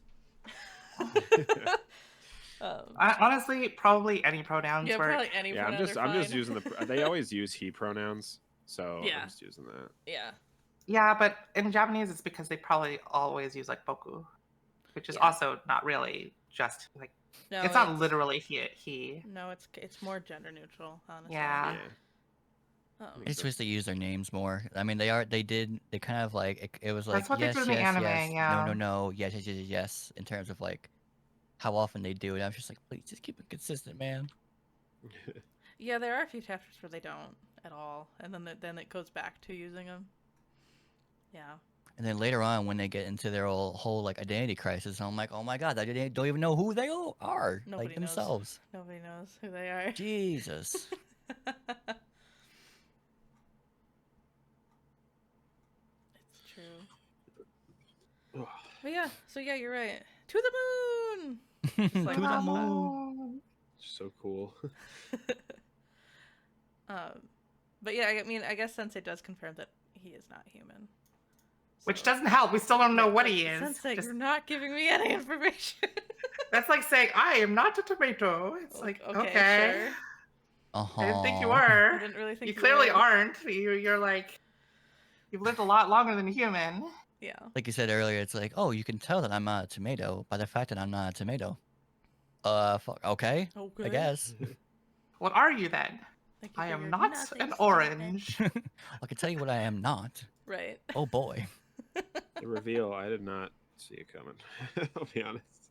Honestly, probably any pronouns Yeah, work. probably any Yeah, pronouns I'm are just fine. using they always use he pronouns, so Yeah. I'm just using that. Yeah. Yeah, but in Japanese, it's because they probably always use like boku, which is also not really just like No, it's not literally he. No, it's more gender neutral, honestly. Yeah. I just wish they used their names more. I mean, they kind of like it was like That's what yes, they do in the yes, anime, yes, yeah. no, yes, yes, yes, yes, in terms of like how often they do it. I'm just like, please, just keep it consistent, man. Yeah, there are a few chapters where they don't at all, and then it goes back to using them. Yeah. And then later on, when they get into their whole like identity crisis, I'm like, oh my god, they don't even know who they all are, Nobody like knows. themselves. Nobody knows who they are. Jesus. It's true. But yeah, so yeah, you're right. To the moon. Just like To the that. moon. So cool. But yeah, I mean, I guess Sensei does confirm that he is not human. Which So- doesn't help. We still don't know Right, what like, he is. Sensei, Just- you're not giving me any information. That's like saying, I am not a tomato. It's like, okay. Sure. I didn't think you I were. didn't really think You clearly would. aren't. You're like, you've lived a lot longer than a human. Yeah. Like you said earlier, it's like, oh, you can tell that I'm not a tomato by the fact that I'm not a tomato. Okay, I guess. What are you then? Thank you I for am your not nothing an statement. orange. I can tell you what I am not. Right. Oh boy. The reveal, I did not see it coming. I'll be honest.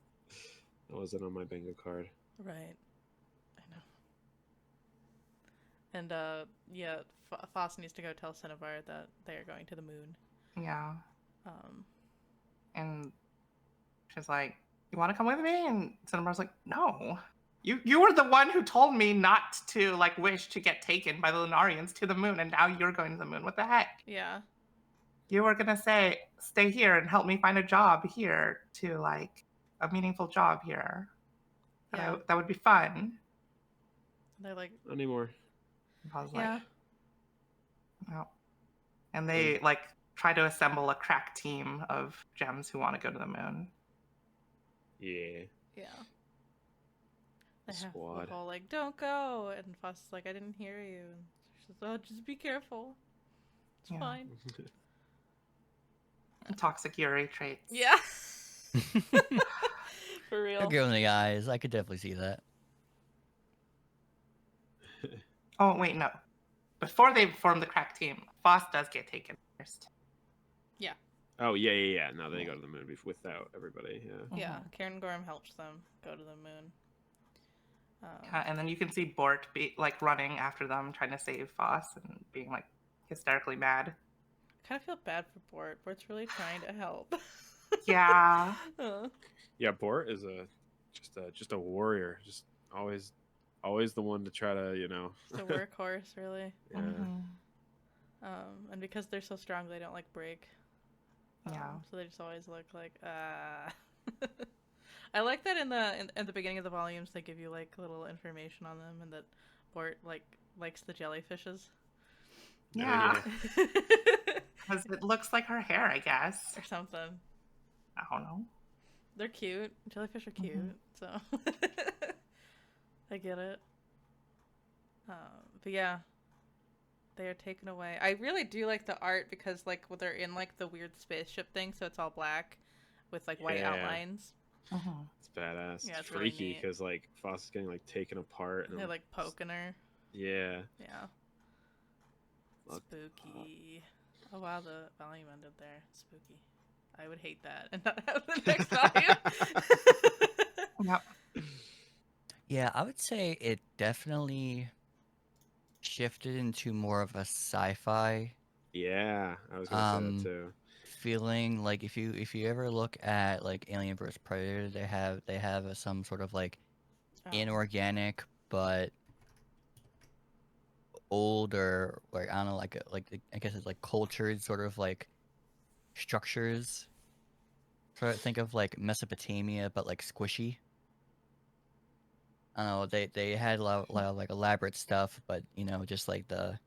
That wasn't on my bingo card. Right. I know. And yeah, Phos needs to go tell Cinnabar that they are going to the moon. Yeah. Um, And she's like, you want to come with me? And Cinnabar's like, no. You were the one who told me not to like wish to get taken by the Lunarians to the moon, and now you're going to the moon. What the heck? yeah. You were gonna say, stay here and help me find a job here to like a meaningful job here. Yeah. That would be fun. They're like, Not anymore. I was yeah. like, no. And they like try to assemble a crack team of gems who want to go to the moon. Yeah. Yeah. They have Squad. the whole like, don't go, and Phos is like, I didn't hear you. And she says, oh, just be careful. It's Yeah. fine. Toxic Yuri traits. Yeah. For A real. girl in the eyes. I could definitely see that. Oh wait, no. Before they form the crack team, Phos does get taken first. Oh, yeah. No, they go to the moon without everybody, yeah. Yeah. Karen Gorham helps them go to the moon. And then you can see Bort be like running after them, trying to save Phos and being like hysterically mad. I kind of feel bad for Bort. Bort's really trying to help. Yeah. Yeah, Bort is just a warrior. Just always the one to try to, you know. It's a workhorse, really. Yeah. Mhm. And because they're so strong, they don't like break. Yeah. So they just always look like I like that in the beginning of the volumes they give you like little information on them, and that Bort likes the jellyfishes. Yeah. Because it looks like her hair, I guess. Or something. I don't know. They're cute. Jellyfish are cute, so I get it. But yeah, they are taken away. I really do like the art because like they're in like the weird spaceship thing, so it's all black with like white Yeah. outlines. It's badass. Yeah, It's it's really freaky neat. because like Phos is getting like taken apart. And They're like poking her. Yeah. Yeah. Look. Spooky. Oh wow, the volume ended there. Spooky. I would hate that and not have the next volume. Yep. Yeah, I would say it definitely shifted into more of a sci-fi Yeah. I was gonna say that too. feeling. Like if you ever look at like Alien vs Predator, they have some sort of like Oh. inorganic but older, like I don't know, like I guess it's like cultured sort of like structures. Try to think of like Mesopotamia, but like squishy. I don't know. They had a lot of like elaborate stuff, but you know, just like the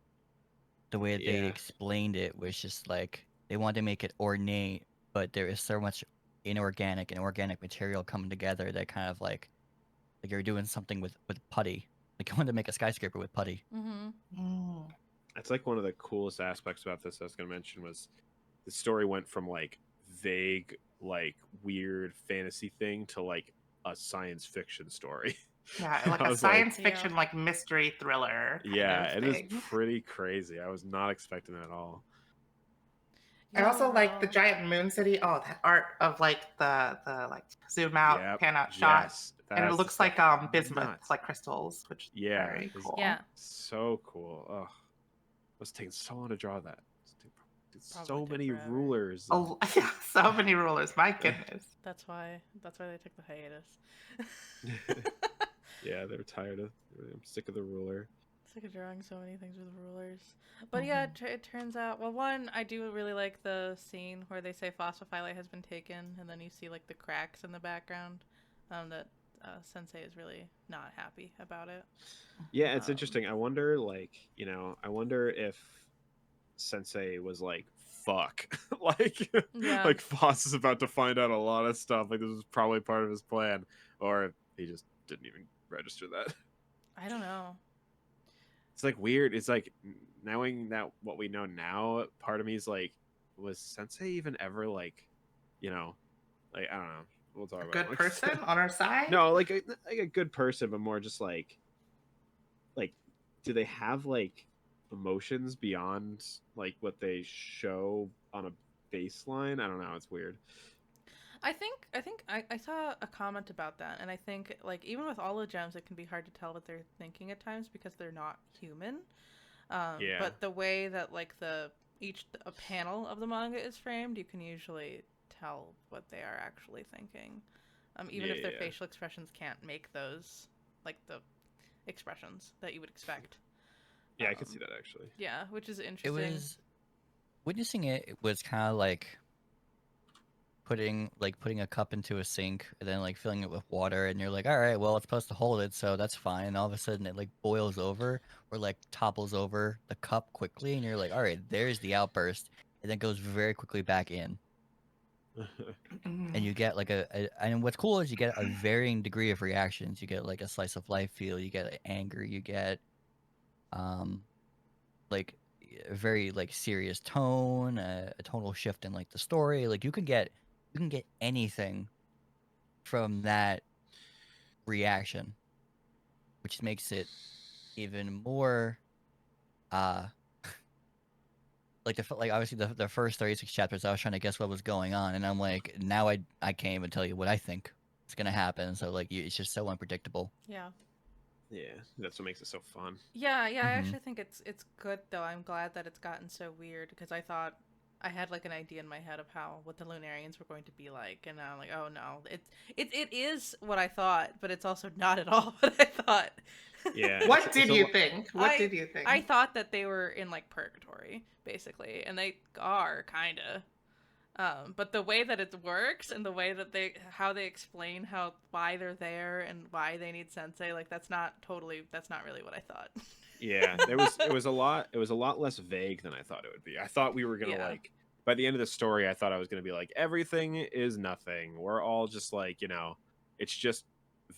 way they Yeah. explained it was just like they wanted to make it ornate, but there is so much inorganic and organic material coming together that kind of like you're doing something with putty. Like you wanted to make a skyscraper with putty. Mm-hmm. That's like one of the coolest aspects about this I was gonna mention was the story went from like vague, like weird fantasy thing to like a science fiction story. Yeah, like I a was like- science fiction, like mystery thriller. kind Yeah, of it is thing. pretty crazy. I was not expecting that at all. I also like the well, giant moon city. Oh, that art of like the like zoom out, Yep, pan out shot, yes, and it that's looks the like stuff. bismuth, Nuts. like crystals, which is Yeah, very it's- cool. Yeah. So cool. Oh, it was taking so long to draw that. so Probably took many forever. rulers. Oh, yeah, so many rulers. My goodness. That's why they took the hiatus. Yeah, they're tired of. I'm sick of the ruler. Sick of drawing so many things with rulers. But yeah, it turns out. Well, one, I do really like the scene where they say Phosophylae has been taken, and then you see like the cracks in the background. That Sensei is really not happy about it. Yeah, it's interesting. I wonder, like, I wonder if Sensei was like, "Fuck," like, Yeah. like Phos is about to find out a lot of stuff. Like, this was probably part of his plan, or if he just didn't even register that. I don't know. It's like weird. It's like knowing that what we know now. Part of me is like, was Sensei even ever like, like I don't know. We'll talk about Good it. person on our side? No, like a good person, but more just like, do they have like emotions beyond like what they show on a baseline? I don't know. It's weird. I think I saw a comment about that, and I think like even with all the gems, it can be hard to tell what they're thinking at times because they're not human. Yeah. But the way that like a panel of the manga is framed, you can usually tell what they are actually thinking, even if their facial expressions can't make those like the expressions that you would expect. Yeah, I could see that actually. Yeah, which is It interesting. was witnessing it was kind of like putting a cup into a sink and then like filling it with water, and you're like, all right, well, it's supposed to hold it, so that's fine. And all of a sudden it like boils over or like topples over the cup quickly, and you're like, all right, there's the outburst, and then goes very quickly back in. And you get like and what's cool is you get a varying degree of reactions. You get like a slice of life feel, you get anger, you get like a very like serious tone, a tonal shift in like the story. Like you can get anything from that reaction, which makes it even more like obviously the first 36 chapters I was trying to guess what was going on, and I'm like, now I can't even tell you what I think is gonna happen. So like it's just so unpredictable. Yeah. Yeah, that's what makes it so fun. Yeah, I actually think it's good though. I'm glad that it's gotten so weird because I thought I had like an idea in my head of what the Lunarians were going to be like, and I'm like, oh no, it is what I thought, but it's also not at all what I thought. Yeah. What did you think? Did you think? I thought that they were in like purgatory, basically, and they are kind of. But the way that it works and the way that how they explain why they're there and why they need Sensei, like that's not really what I thought. Yeah, it was a lot less vague than I thought it would be. I thought we were gonna like by the end of the story, I thought I was gonna be like everything is nothing. We're all just like it's just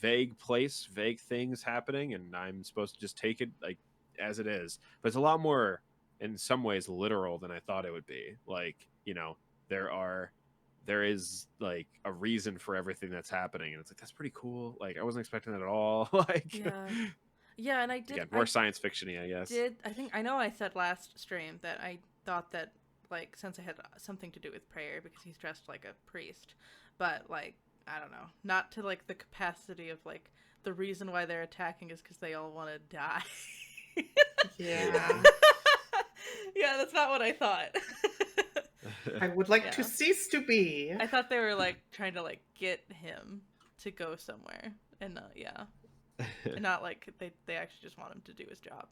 vague place, vague things happening, and I'm supposed to just take it like as it is. But it's a lot more in some ways literal than I thought it would be. Like there is like a reason for everything that's happening, and it's like that's pretty cool. Like I wasn't expecting that at all. Like yeah, and I did again, more science fiction-y, I guess. I know I said last stream that I thought that like Sensei had something to do with prayer because he's dressed like a priest, but like I don't know, not to like the capacity of like the reason why they're attacking is because they all want to die. Yeah. Yeah, that's not what I thought. I would like to cease to be. I thought they were like trying to like get him to go somewhere, and and not like they actually just want him to do his job.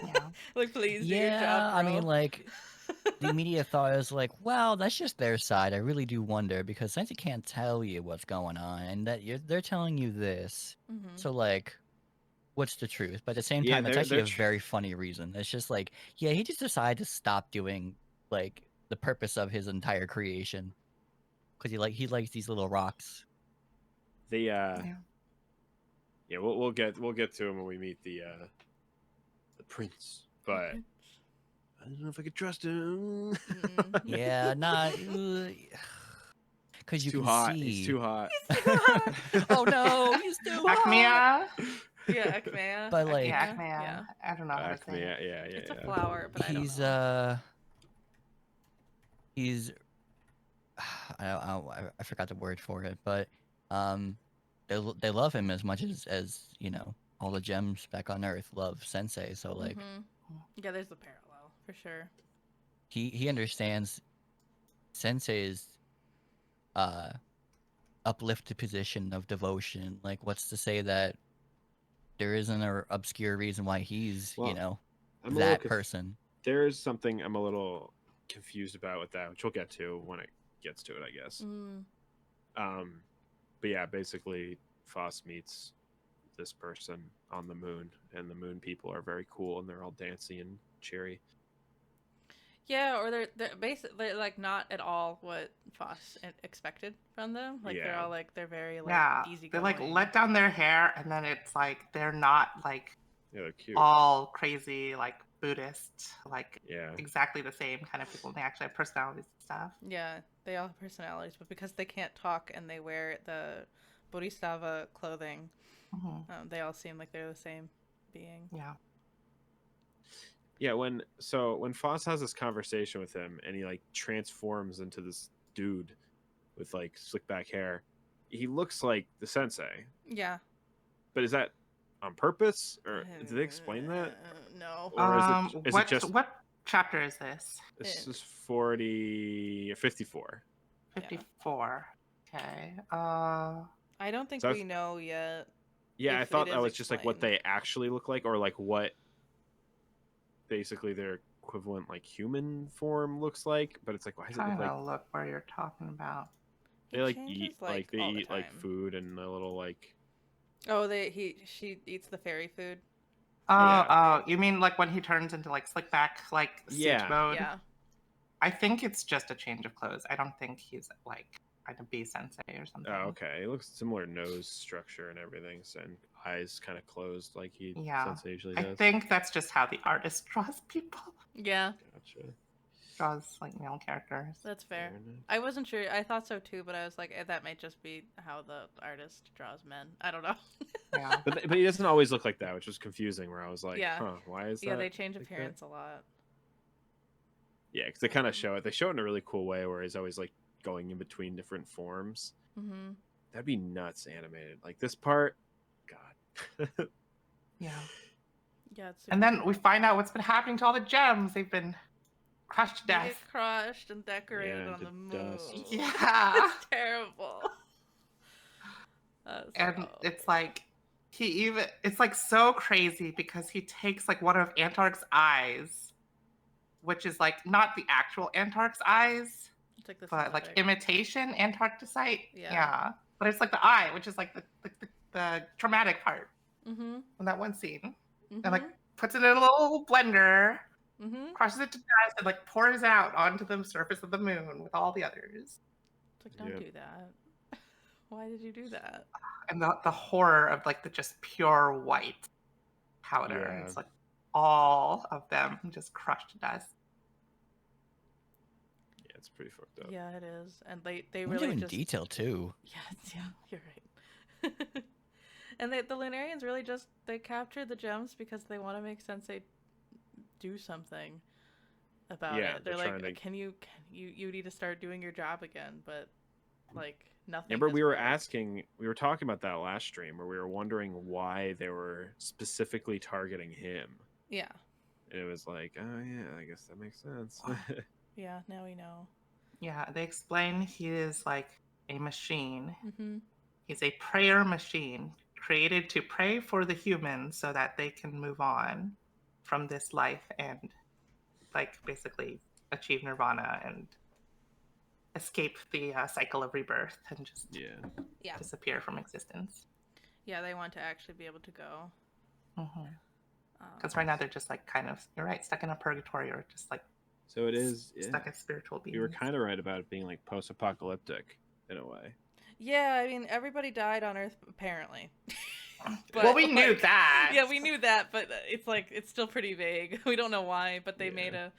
Yeah. Like please do your job, bro. I mean like the immediate thought is like, well, that's just their side. I really do wonder because Sensei can't tell you what's going on, and that they're telling you this. So like, what's the truth? But at the same time, it's actually a very funny reason. It's just like, yeah, he just decided to stop doing like the purpose of his entire creation because he likes these little rocks. Yeah, we'll get to him when we meet the prince, but I don't know if I could trust him. Yeah, not because you too can hot. see He's too hot. Oh no, he's too hot. Acmea? Yeah, Acmea. But like, Acmea. Yeah. I don't know how to say it. Yeah. It's a flower, but he's he's I forgot the word for it, but they love him as much as all the gems back on Earth love Sensei. So like, yeah, there's the parallel for sure. he understands Sensei's uplifted position of devotion. Like, what's to say that there isn't an obscure reason why he's, Well, you know, I'm a little that person? There's something I'm a little confused about with that, which we'll get to when it gets to it, I guess. But yeah, basically, Phos meets this person on the moon, and the moon people are very cool, and they're all dancy and cheery. Yeah, or they're basically like not at all what Phos expected from them. Like they're Yeah. all like they're very like Yeah, they easygoing. like let down their hair, and then it's like they're not like Yeah, they're cute. all crazy like Buddhist, like Yeah. exactly the same kind of people. They actually have personalities and stuff. Yeah, they all have personalities, but because they can't talk and they wear the Bodhisattva clothing, they all seem like they're the same being. Yeah. Yeah, when Phos has this conversation with him and he like transforms into this dude with like slick back hair, he looks like the sensei. Yeah. But is that on purpose, or did they explain that? No. Or is it just what chapter is this? This is 40 or 54. 54. Okay. I don't think we know yet. Yeah, I thought that was just like what they actually look like, or like what basically their equivalent like human form looks like. But it's like, why does it look like? Look where you're talking about. They like eat like they eat like food and a little like. Oh, she eats the fairy food. Oh, you mean like when he turns into like slick back like suit mode? Yeah. I think it's just a change of clothes. I don't think he's like trying to be sensei or something. Oh, okay. It looks similar nose structure and everything, and eyes kind of closed like sensei usually does. I think that's just how the artist draws people. Yeah. Gotcha. Draws like male characters. That's fair. I wasn't sure. I thought so too, but I was like, that might just be how the artist draws men. I don't know. Yeah. But he doesn't always look like that, which was confusing. Where I was like, huh, why is that? Yeah, they change like appearance a lot. Yeah, because they kind of show it. They show it in a really cool way where he's always like going in between different forms. Mm-hmm. That'd be nuts animated. Like this part, God. Yeah. Yeah. And then we find out what's been happening to all the gems. They've been crushed to death. They get crushed and decorated on the moon. Dust. Yeah. It's terrible. And it's like it's like so crazy because he takes like one of Antark's eyes, which is like not the actual Antark's eyes, it's like but like imitation Antarcticite. Yeah. But it's like the eye, which is like the traumatic part in that one scene. And like puts it in a little blender, crushes it to dust, and like pours out onto the surface of the moon with all the others. It's like, don't do that. Why did you do that? And the horror of like the just pure white powder. Yeah. It's like all of them just crushed to dust. Yeah, it's pretty fucked up. Yeah, it is. And they really in detail too. Yeah, you're right. And the Lunarians really just they capture the gems because they want to make Sensei do something about it. They're like, can you need to start doing your job again, but like nothing. Remember we were talking about that last stream where we were wondering why they were specifically targeting him. Yeah. And it was like, oh yeah, I guess that makes sense. Yeah, now we know. Yeah, they explain he is like a machine. Mm-hmm. He's a prayer machine created to pray for the humans so that they can move on from this life and like basically achieve nirvana and escape the cycle of rebirth and just disappear from existence. Yeah, they want to actually be able to go. Because right now they're just like kind of, you're right, stuck in a purgatory or just like so it is stuck as spiritual beings. You were kind of right about it being like post-apocalyptic in a way. Yeah, I mean everybody died on Earth apparently. But, well, we knew that. Yeah, we knew that, but it's still pretty vague. We don't know why, but they made a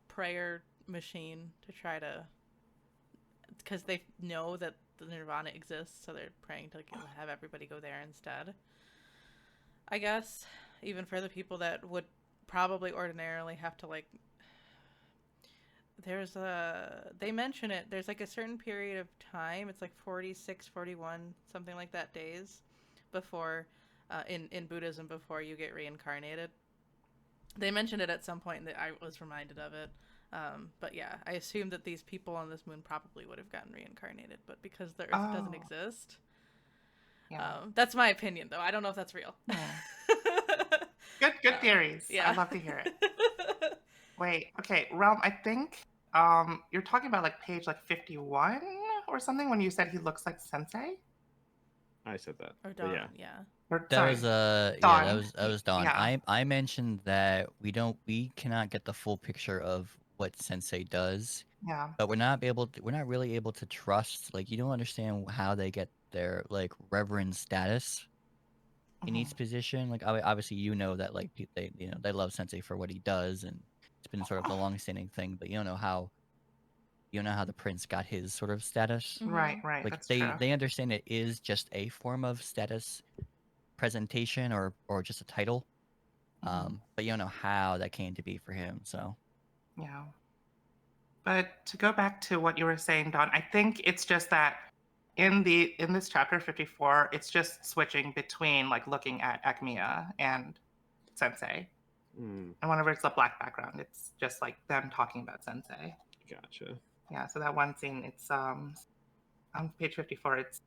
prayer machine to try to, because they know that the Nirvana exists, so they're praying to have everybody go there instead. I guess even for the people that would probably ordinarily have to like. They mention it, there's like a certain period of time, it's like 46, 41, something like that days before, in Buddhism, before you get reincarnated. They mentioned it at some point and I was reminded of it. But yeah, I assume that these people on this moon probably would have gotten reincarnated, but because the Earth doesn't exist, that's my opinion, though. I don't know if that's real. Good theories. Yeah. I'd love to hear it. Wait, okay, Realm, I think you're talking about like page like 51 or something when you said he looks like Sensei? I said that. Or But Dawn, yeah. yeah. Or, That sorry, was that Dawn. was Dawn. Yeah. I mentioned that we cannot get the full picture of what Sensei does, Yeah. but we're not really able to trust. Like, you don't understand how they get their like reverend status in each position. Like, obviously you know that like they love Sensei for what he does, and it's been sort of the long-standing thing. But you don't know how the prince got his sort of status. Right, right. Like That's true. they understand it is just a form of status presentation or just a title, but you don't know how that came to be for him. So Yeah. But to go back to what you were saying, Dawn, I think it's just that in this chapter 54, it's just switching between like looking at Acmea and Sensei. And whenever it's a black background, it's just like them talking about Sensei. Gotcha. Yeah, so that one scene, it's on page 54, it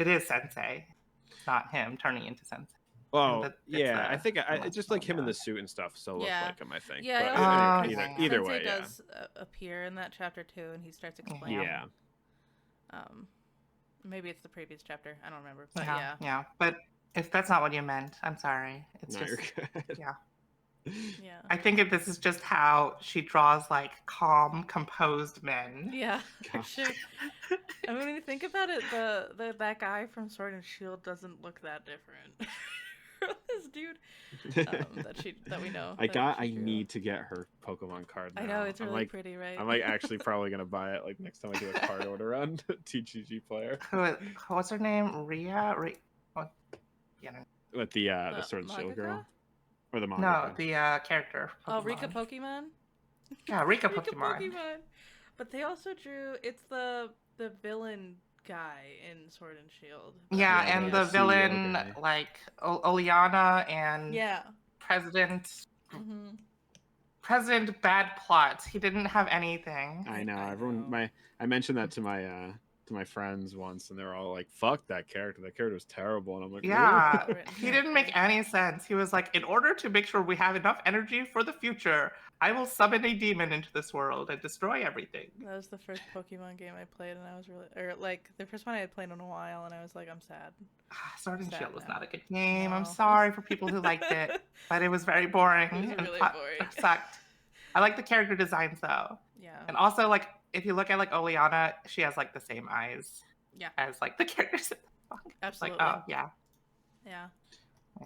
is Sensei. It's not him turning into Sensei. Oh, And yeah. I think the it's just like him in the yeah. suit and stuff still look Yeah. like him, I think. Yeah, But I also okay. either Sensei way, yeah. does appear in that chapter too, and he starts explaining. Yeah. Maybe it's the previous chapter. I don't remember. But Yeah, yeah. But if that's not what you meant, I'm sorry. It's No, just you're good. yeah. Yeah. I think this is just how she draws like calm, composed men. Yeah, for sure. I mean, when you think about it, that guy from Sword and Shield doesn't look that different. This dude that we know. I need to get her Pokemon card now. I know, it's really like, pretty, right? I'm like actually probably gonna buy it like next time I do a card order on TGG Player. What's her name? Ria? What? Yeah. With the Sword and Shield mangaka? girl, or the mangaka? No, the character. Pokemon. Oh, Rika Pokemon. Yeah, Rika Rika Pokemon. But they also drew. It's the villain guy in Sword and Shield. Yeah, Yeah, and the the CEO villain, guy. like Oleana and Yeah. President. Mm-hmm. President Bad Plot. He didn't have anything. I know. I Everyone, know. I mentioned that to my friends once, and they were all like, "Fuck that character! That character was terrible." And I'm like, Yeah, "Really?" he didn't make any sense. He was like, in order to make sure we have enough energy for the future, I will summon a demon into this world and destroy everything. That was the first Pokemon game I played, and I was like the first one I had played in a while, and I was like, I'm sad. Sword and Sad Shield was now. not a good game. No. I'm sorry for people who liked it, but it was very boring. It was and really plot boring. sucked. I like the character designs though. Yeah. And also, like, if you look at like Oleana, she has like the same eyes Yeah. as like the characters in the manga. It's like, Absolutely. oh yeah. Yeah.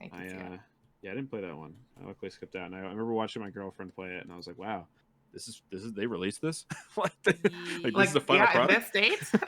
I can see it. Yeah, I didn't play that one. I luckily skipped out, and I remember watching my girlfriend play it, and I was like, "Wow, this is they released this like this is the final in product." this state?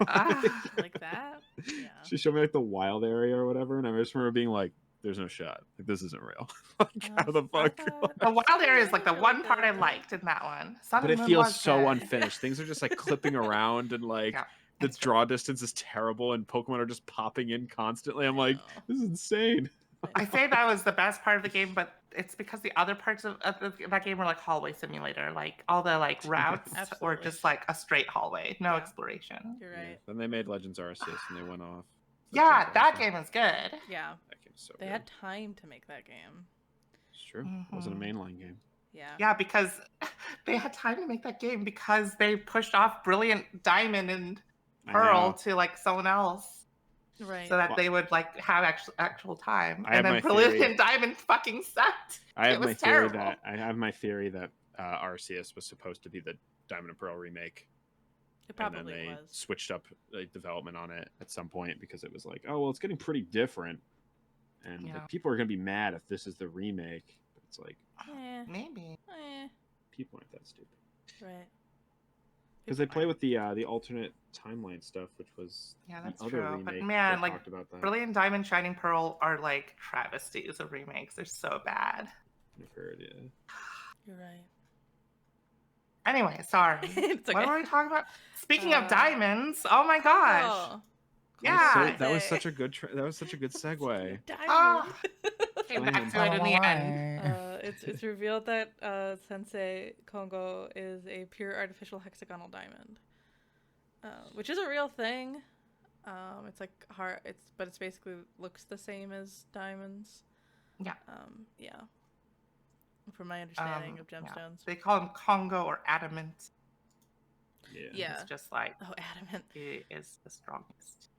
Like that? Yeah. She showed me like the wild area or whatever, and I just remember being like, "There's no shot. Like this isn't real. Like how the fuck?" The wild area is like the Really one part I good. liked in that one. Sun But and it Moon feels was so good. unfinished. Things are just like clipping around, and like Yeah, the it's true. draw distance is terrible, and Pokemon are just popping in constantly. I'm like, know. this is insane. I say that was the best part of the game, but it's because the other parts of that game were like hallway simulator. Like all the like routes were Absolutely. just like a straight hallway, no Yeah. exploration. You're Yeah. right. Then they made Legends Arceus, and they went off. Yeah, That's that awesome. game is good. Yeah. That game's so They good. had time to make that game. It's true. It wasn't a mainline game. Yeah. Yeah, because they had time to make that game because they pushed off Brilliant Diamond and I Pearl know. to like someone else. Right. So that Well, they would like have actual time. I have And then my Brilliant theory. Diamond fucking sucked. I have It was my theory terrible. that Arceus was supposed to be the Diamond and Pearl remake, It and then probably they was. switched up like development on it at some point because it was like, oh well, it's getting pretty different, and Yeah. like, people are gonna be mad if this is the remake. But it's like Maybe. people aren't that stupid Right. because they play with the alternate timeline stuff, which was Yeah, the that's other true. remake. But man, that like talked about that. Brilliant Diamond, Shining Pearl are like travesties of remakes. They're so bad. I've heard, yeah. You're right. Anyway, sorry. It's okay. What were we talking about? Speaking of diamonds, oh my gosh. Oh, Yeah. That was such a good segue. Diamond. Oh, came back to it in the end. it's revealed that Sensei Kongo is a pure artificial hexagonal diamond, which is a real thing. It's like hard. It's basically looks the same as diamonds. Yeah. Yeah. From my understanding of gemstones, yeah. They call him Congo or adamant. Yeah. It's just like adamant. He is the strongest.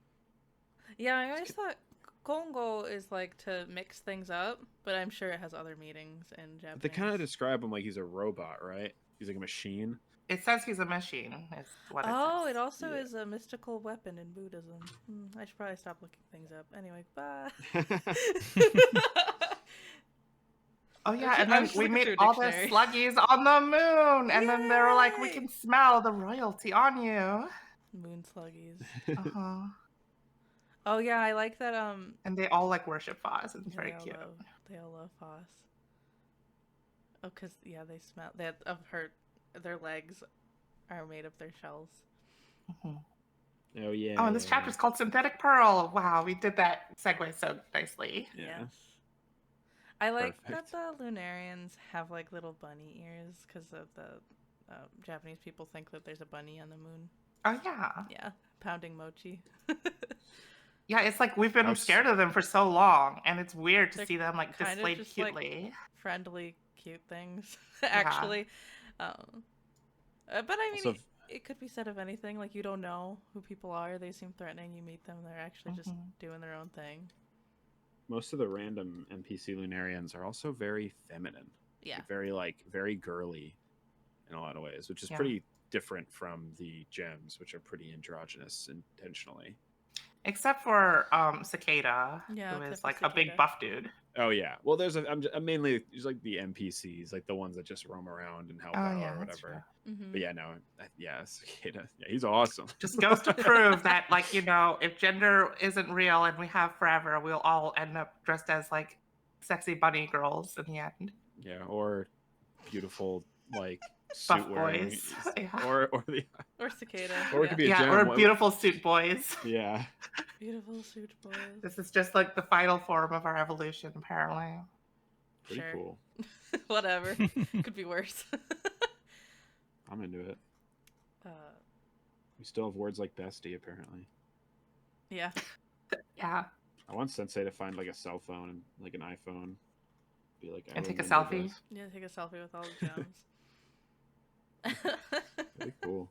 Yeah, I always thought Kongo is like to mix things up, but I'm sure it has other meanings in Japanese. They kind of describe him like he's a robot, right? He's like a machine. It says he's a machine. Is what it says. It also is a mystical weapon in Buddhism. I should probably stop looking things up. Anyway, bye. Oh yeah, and then we meet all the sluggies on the moon, and then they were like, "We can smell the royalty on you." Moon sluggies. Oh yeah, I like that. And they all like worship Phos. It's very cute. They all love Phos. Oh, cause they smell. Their legs are made of their shells. Oh yeah. Oh, and this chapter is called Synthetic Pearl. Wow, we did that segue so nicely. Yeah. Yes. I like that the Lunarians have like little bunny ears because of the Japanese people think that there's a bunny on the moon. Oh yeah. Yeah, pounding mochi. Yeah, it's like we've been scared of them for so long, and it's weird to see them like displayed cutely. Like, friendly, cute things, actually. Yeah. But I mean, also, it could be said of anything. Like, you don't know who people are. They seem threatening. You meet them, they're actually just doing their own thing. Most of the random NPC Lunarians are also very feminine. Yeah. Very girly in a lot of ways, which is pretty different from the gems, which are pretty androgynous intentionally. Except for Cicada, who is like a big buff dude. Oh yeah. Well, I'm mainly just like the NPCs, like the ones that just roam around and help out or whatever. But Cicada. Yeah, he's awesome. Just goes to prove that, like, if gender isn't real and we have forever, we'll all end up dressed as like sexy bunny girls in the end. Yeah, or beautiful like buff boys, or Cicada, or it could be a gem. Or beautiful suit boys. Yeah, beautiful suit boys. This is just like the final form of our evolution, apparently. Pretty cool. Whatever, could be worse. I'm into it. We still have words like bestie, apparently. Yeah. Yeah. I want Sensei to find like a cell phone and like an iPhone. Be like, and take a selfie. Yeah, take a selfie with all the gems. Very cool.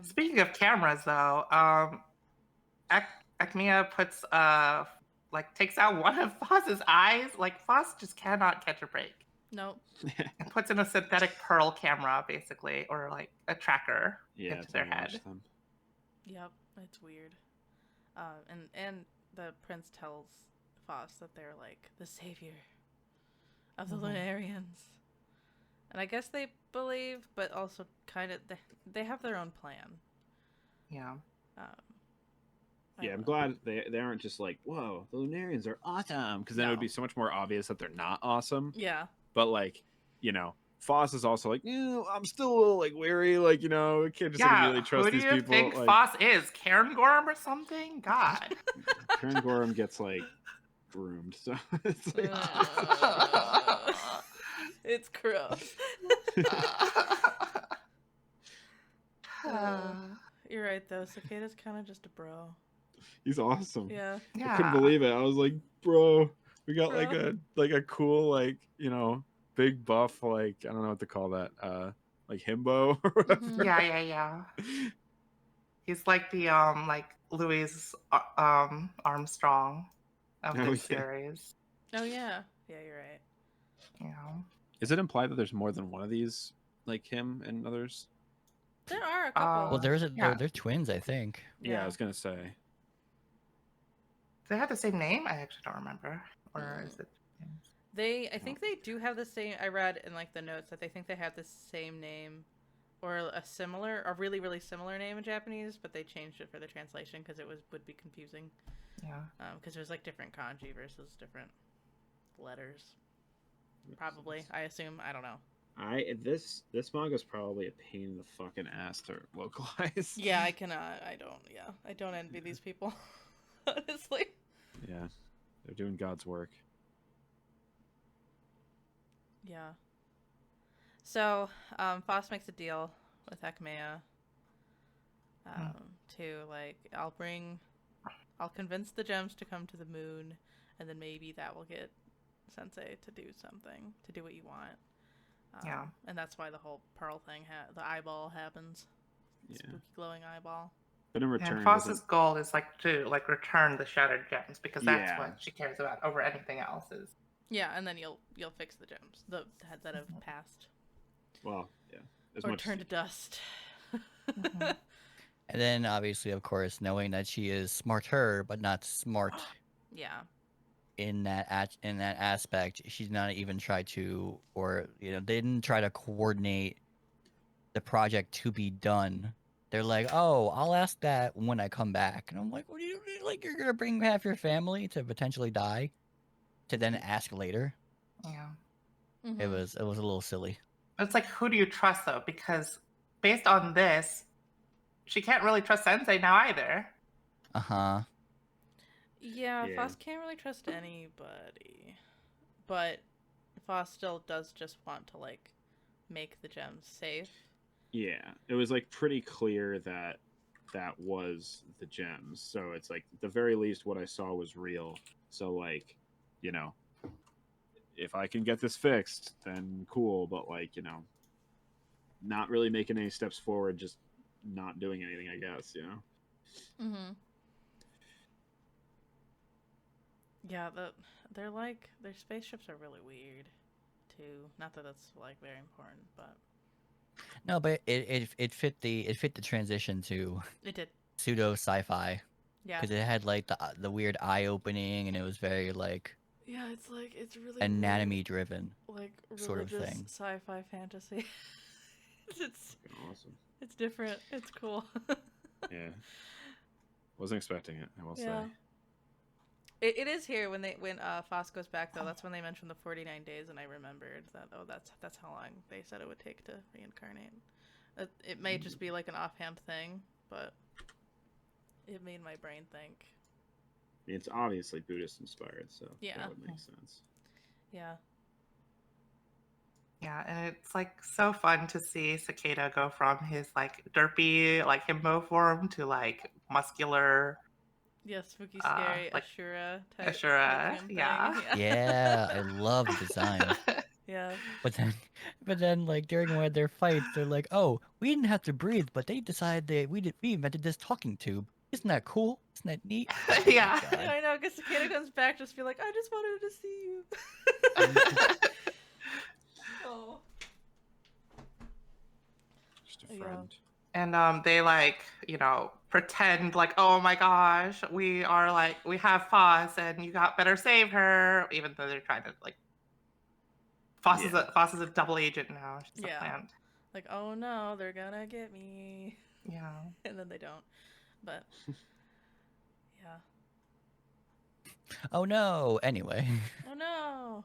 Speaking of cameras, though, Acmea puts takes out one of Phos's eyes. Like, Phos just cannot catch a break. Nope. And puts in a synthetic pearl camera, basically, or like a tracker into their head. Yep, it's weird. And the prince tells Phos that they're like the savior of the Lunarians. And I guess they believe, but also kind of they have their own plan. Yeah. I'm glad they aren't just like, whoa, the Lunarians are awesome, because then it would be so much more obvious that they're not awesome. Yeah. But like, Phos is also like, I'm still a little like wary, like, I can't just immediately trust these people. Who do you think Phos is? Cairngorm or something? God. Cairngorm gets like groomed, so it's like it's gross. You're right though. Cicada's kind of just a bro. He's awesome. Yeah. I couldn't believe it. I was like, bro, we got like a cool big buff, like, I don't know what to call that, like himbo or whatever. Yeah. He's like the Louis Armstrong of this series. Oh yeah, you're right. Yeah. Is it implied that there's more than one of these, like him and others? There are a couple. Well, they're twins, I think. Yeah, I was gonna say. Do they have the same name? I actually don't remember. Or is it? I think they do have the same. I read in like the notes that they think they have the same name, or a really really similar name in Japanese, but they changed it for the translation because it would be confusing. Yeah. Because there's like different kanji versus different letters. Probably, I assume. I don't know. This manga's probably a pain in the fucking ass to localize. Yeah, I cannot. I don't envy these people. Honestly. Yeah, they're doing God's work. Yeah. So, Phos makes a deal with Ekmea to, like, I'll convince the gems to come to the moon, and then maybe that will get Sensei to do something, to do what you want. Yeah. And that's why the whole pearl thing, the eyeball happens. Yeah. Spooky glowing eyeball. But in return, And Phos's goal is like to like return the shattered gems because that's what she cares about over anything else. Is Yeah, and then you'll fix the gems that have passed. Well, yeah, or turned to dust. Mhm. And then, obviously, of course, knowing that she is smarter but not smart Yeah. in that aspect, she's not even tried to, or they didn't try to coordinate the project to be done. They're like, "Oh, I'll ask that when I come back," and I'm like, "What do you like? You're gonna bring half your family to potentially die, to then ask later?" Yeah. Mm-hmm. It was a little silly. It's like, who do you trust though? Because based on this, she can't really trust Sensei now either. Uh-huh. Yeah, Yeah. Phos can't really trust anybody. But Phos still does just want to, like, make the gems safe. Yeah, it was like pretty clear that that was the gems. So it's like at the very least what I saw was real. So like, if I can get this fixed, then cool, but like, not really making any steps forward, just not doing anything, I guess. Mm-hmm. Yeah, their spaceships are really weird, too. Not that that's, like, very important, but No, but it fit the transition to it did. pseudo sci-fi Yeah. because it had like the weird eye opening, and it was very like Yeah, it's really anatomy driven weird, like, sort of religious thing. sci-fi fantasy. it's Awesome. it's different. It's cool. Yeah. Wasn't expecting it, I will say. It is here when Phos goes back, though. That's when they mentioned the 49 days, and I remembered that. Oh, that's how long they said it would take to reincarnate. It may just be like an offhand thing, but it made my brain think. It's obviously Buddhist inspired, so Yeah. that would make sense. Yeah. Yeah, and it's like so fun to see Cicada go from his like derpy like himbo form to like muscular Yeah, spooky, scary, like Ashura type Ashura. him Yeah. thing. Yeah, I love the design. Yeah. But then, like during one of their fights, they're like, "Oh, we didn't have to breathe, but they decided that we invented this talking tube. Isn't that cool? Isn't that neat?" Oh my Yeah. Yeah, God. I know, because Cicada comes back just be like, I just wanted to see you. Oh. Just a Yeah. friend. And they like, pretend like, oh my gosh, we have Phos and you got better save her, even though they're trying to like Phos is a double agent now. She's a Yeah. plant. Like, oh no, they're gonna get me. Yeah. And then they don't. But, yeah. Oh no. Anyway. Oh no.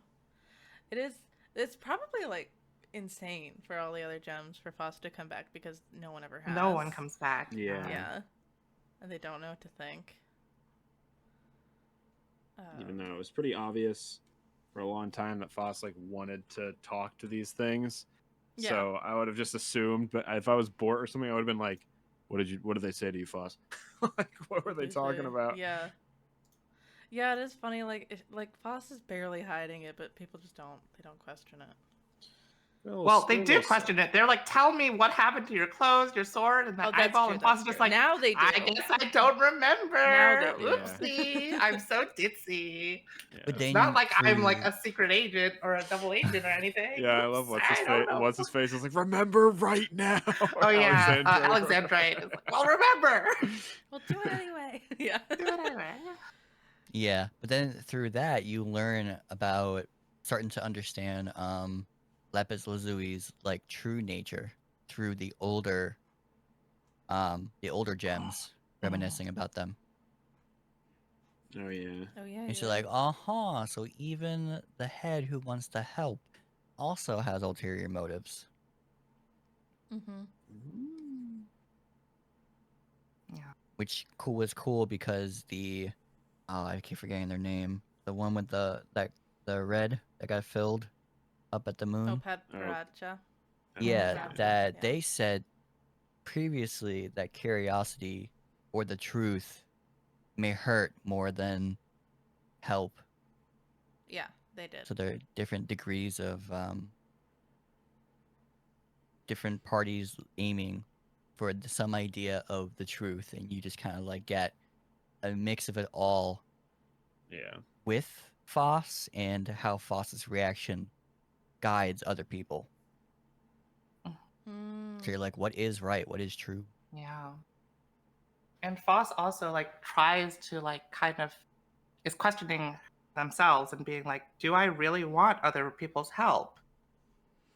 It's probably, like, insane for all the other gems for Phos to come back because no one ever has. No one comes back. Yeah. Yeah. And they don't know what to think. Even though it was pretty obvious for a long time that Phos like wanted to talk to these things. Yeah. So I would have just assumed, but if I was bored or something, I would have been like, what did they say to you, Phos? Like, what were they talking about? Yeah. Yeah, it is funny. Like, Phos is barely hiding it, but people just they don't question it. Well, they do question it. They're like, tell me what happened to your clothes, your sword, and that eyeball. And Phos is just like, now they do. I guess I don't remember. Now they do. Oopsie. I'm so ditzy. Yeah. But It's then not like I'm like a secret agent or a double agent or anything. Yeah, I love what's his I don't face. know. What's his face? Is like, remember right now. Oh yeah, Alexandrite is like, well, remember. Well, do it anyway. Yeah. Do it anyway. Yeah, but then through that you learn about starting to understand Lapis Lazuli's like true nature through the older gems, reminiscing about them. Oh yeah. Oh yeah. And she's like, so even the head who wants to help also has ulterior motives. Mm-hmm. Yeah. Which was cool because I keep forgetting their name. The one with the red that got filled. up at the moon. Paracha. Yeah, Paracha, that yeah. they said previously that curiosity or the truth may hurt more than help. Yeah, they did. So there are different degrees of different parties aiming for some idea of the truth, and you just kind of like get a mix of it all. Yeah. With Phos and how Phos's reaction guides other people. So you're like, what is right? What is true? Yeah. And Phos also like tries to like kind of is questioning themselves and being like, do I really want other people's help?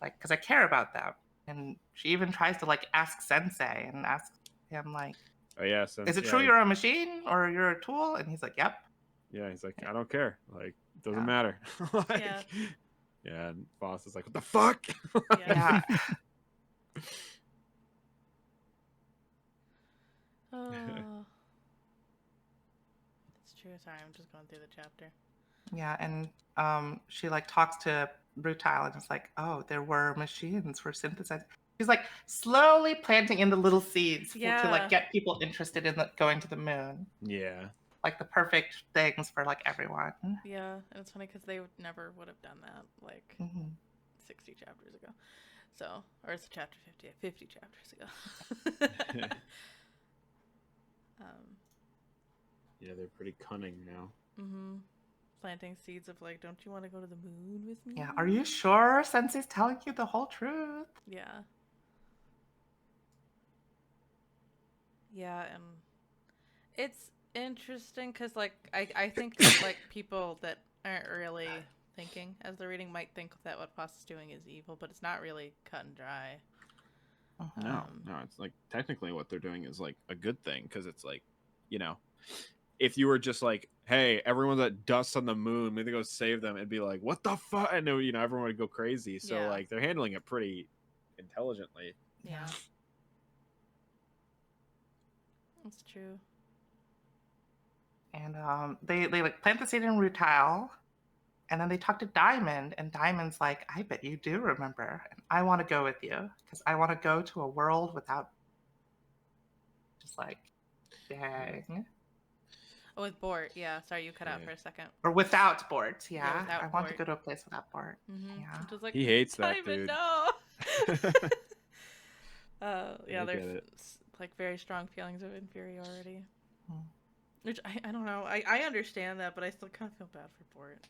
Like, because I care about them. And she even tries to like ask Sensei and ask him like, Oh yeah. is it true you're a machine or you're a tool? And he's like, yep. Yeah, he's like, I don't care. Like, doesn't Yeah. matter. Like, Yeah. Yeah, and Phos is like, what the fuck? Yeah. Yeah. Oh. That's true. Sorry, I'm just going through the chapter. Yeah, and she like talks to Brutile and is like, oh, there were machines for synthesizing. She's like slowly planting in the little seeds to Yeah. like get people interested in going to the moon. Yeah. Like the perfect things for like everyone. Yeah, and it's funny because they never would have done that like 60 chapters ago. So, or it's chapter 50 chapters ago. Yeah, they're pretty cunning now. Planting seeds of like, don't you want to go to the moon with me? Yeah, are you sure Sensei's telling you the whole truth? Yeah. Yeah, and it's interesting because like I think that like people that aren't really thinking as they're reading might think that what Phos is doing is evil, but it's not really cut and dry. No, it's like technically what they're doing is like a good thing because it's like, you know, if you were just like, hey, everyone's at dust on the moon, maybe go save them, it'd be like, what the fuck? And you know, everyone would go crazy. So Yeah. like they're handling it pretty intelligently. Yeah. That's true. And they like plant the seed in Rutile, and then they talk to Diamond, and Diamond's like, I bet you do remember, and I want to go with you because I want to go to a world without. Just like, dang. Oh, with Bort, yeah. Sorry, you cut out for a second. Or without Bort, Yeah, yeah. without I want to Bort. go to a place without Bort. Yeah. Just like, He hates that Diamond, dude. no. Yeah, there's like very strong feelings of inferiority. Which I don't know. I understand that, but I still kind of feel bad for Bort.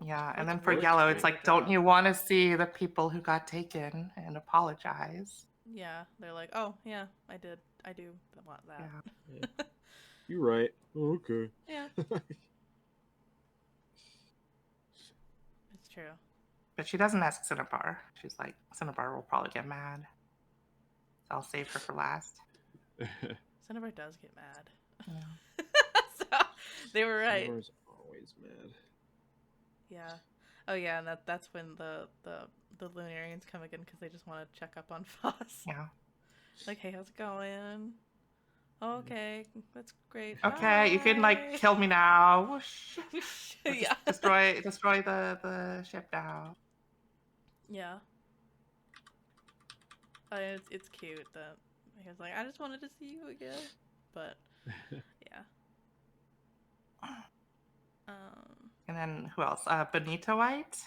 Yeah, and Like, then for Bort's Yellow, great it's like, with don't that. you want to see the people who got taken and apologize? Yeah, they're like, oh yeah, I do want that. Yeah. You're right. Oh, okay. Yeah. It's true. But she doesn't ask Cinnabar. She's like, Cinnabar will probably get mad. So I'll save her for last. Cinnabar does get mad. Yeah. So they were right. Cinnabar's always mad. Yeah. Oh yeah, and that's when the Lunarians come again because they just want to check up on Phos. Yeah. Like, hey, how's it going? Okay, that's great. Okay, you can like Bye. kill me now. Whoosh. Yeah. Destroy the ship now. Yeah. It's cute that he was like, I just wanted to see you again, but yeah. And then who else? Benito White.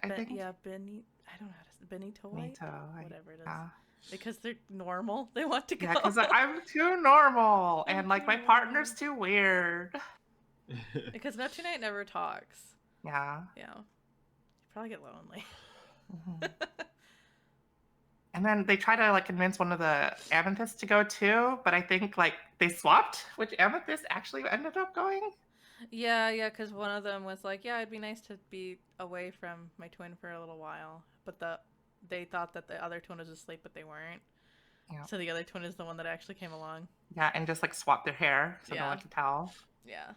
I think. Yeah, Benito. I don't know how to say Benito White. Whatever it is. Because they're normal. They want to go. Yeah, because I'm too normal and like my partner's too weird. Because Neptune never talks. Yeah. Yeah. You probably get lonely. And then they try to like convince one of the amethysts to go too, but I think like they swapped which amethyst actually ended up going. Yeah, because one of them was like, yeah, it'd be nice to be away from my twin for a little while. But they thought that the other twin was asleep, but they weren't. Yeah. So the other twin is the one that actually came along. Yeah, and just like swapped their hair so no one could tell. Yeah.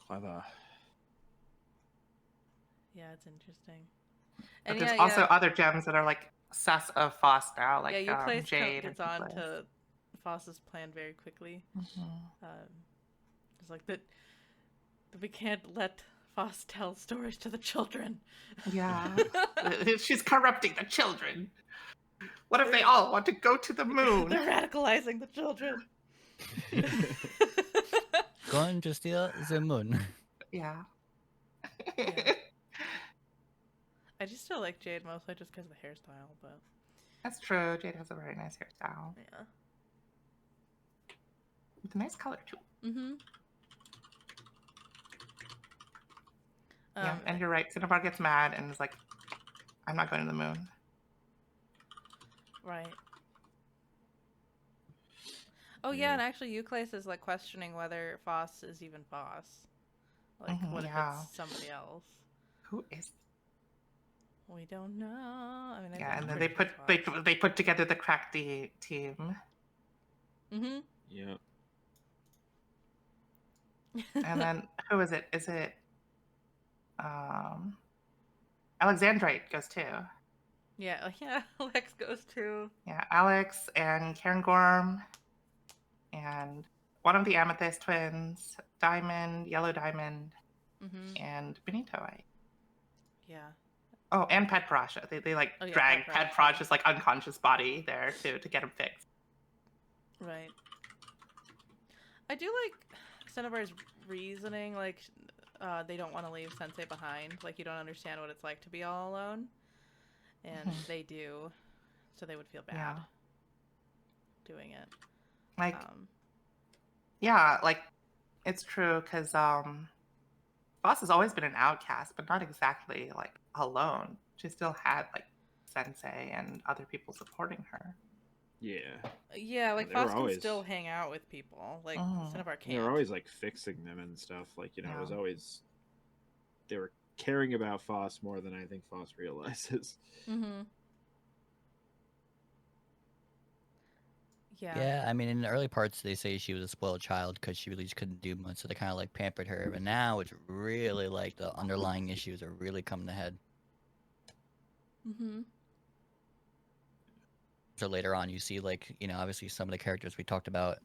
Clever. Yeah, it's interesting. But there's also other gems that are like sus of Phos now, like Jade. Gets on to Phos's plan very quickly. It's like that we can't let Phos tells stories to the children. Yeah. She's corrupting the children. What if they all want to go to the moon? They're radicalizing the children. Going to steal the moon. Yeah. Yeah. I just still like Jade mostly just because of the hairstyle, but That's true. Jade has a very nice hairstyle. yeah. With a nice color, too. Mm-hmm. Yeah, and you're right. Cinnabar gets mad and is like, I'm not going to the moon. Right. Oh yeah, and actually Euclase is like questioning whether Phos is even Phos. Like, what if it's somebody else? Who is? We don't know. I mean, Yeah, and then they put together the crack team. Mm-hmm. Yeah. And then who is it? Is it Alexandrite goes too. Yeah, Lex goes too. Yeah, Alex and Karen Gorm and one of the Amethyst twins, Diamond, Yellow Diamond, and Benito. Yeah. Oh, and Pet Parasha. They like drag Pet Parasha's like unconscious body there to get him fixed. Right. I do like Cinnabar's reasoning, like they don't want to leave Sensei behind. Like, you don't understand what it's like to be all alone. And they do. So they would feel bad doing it. Like, yeah, like, it's true, because Phos has always been an outcast, but not exactly, like, alone. She still had, like, Sensei and other people supporting her. Yeah. Yeah, like, Phos can still hang out with people. Like, Cinnabar can't. They were always, like, fixing them and stuff. Like, you know, it was always... They were caring about Phos more than I think Phos realizes. Mm-hmm. Yeah. Yeah, I mean, in the early parts, they say she was a spoiled child because she really just couldn't do much, so they kind of like pampered her. But now it's really like the underlying issues are really coming to head. Mm-hmm. So later on, you see, like, you know, obviously some of the characters we talked about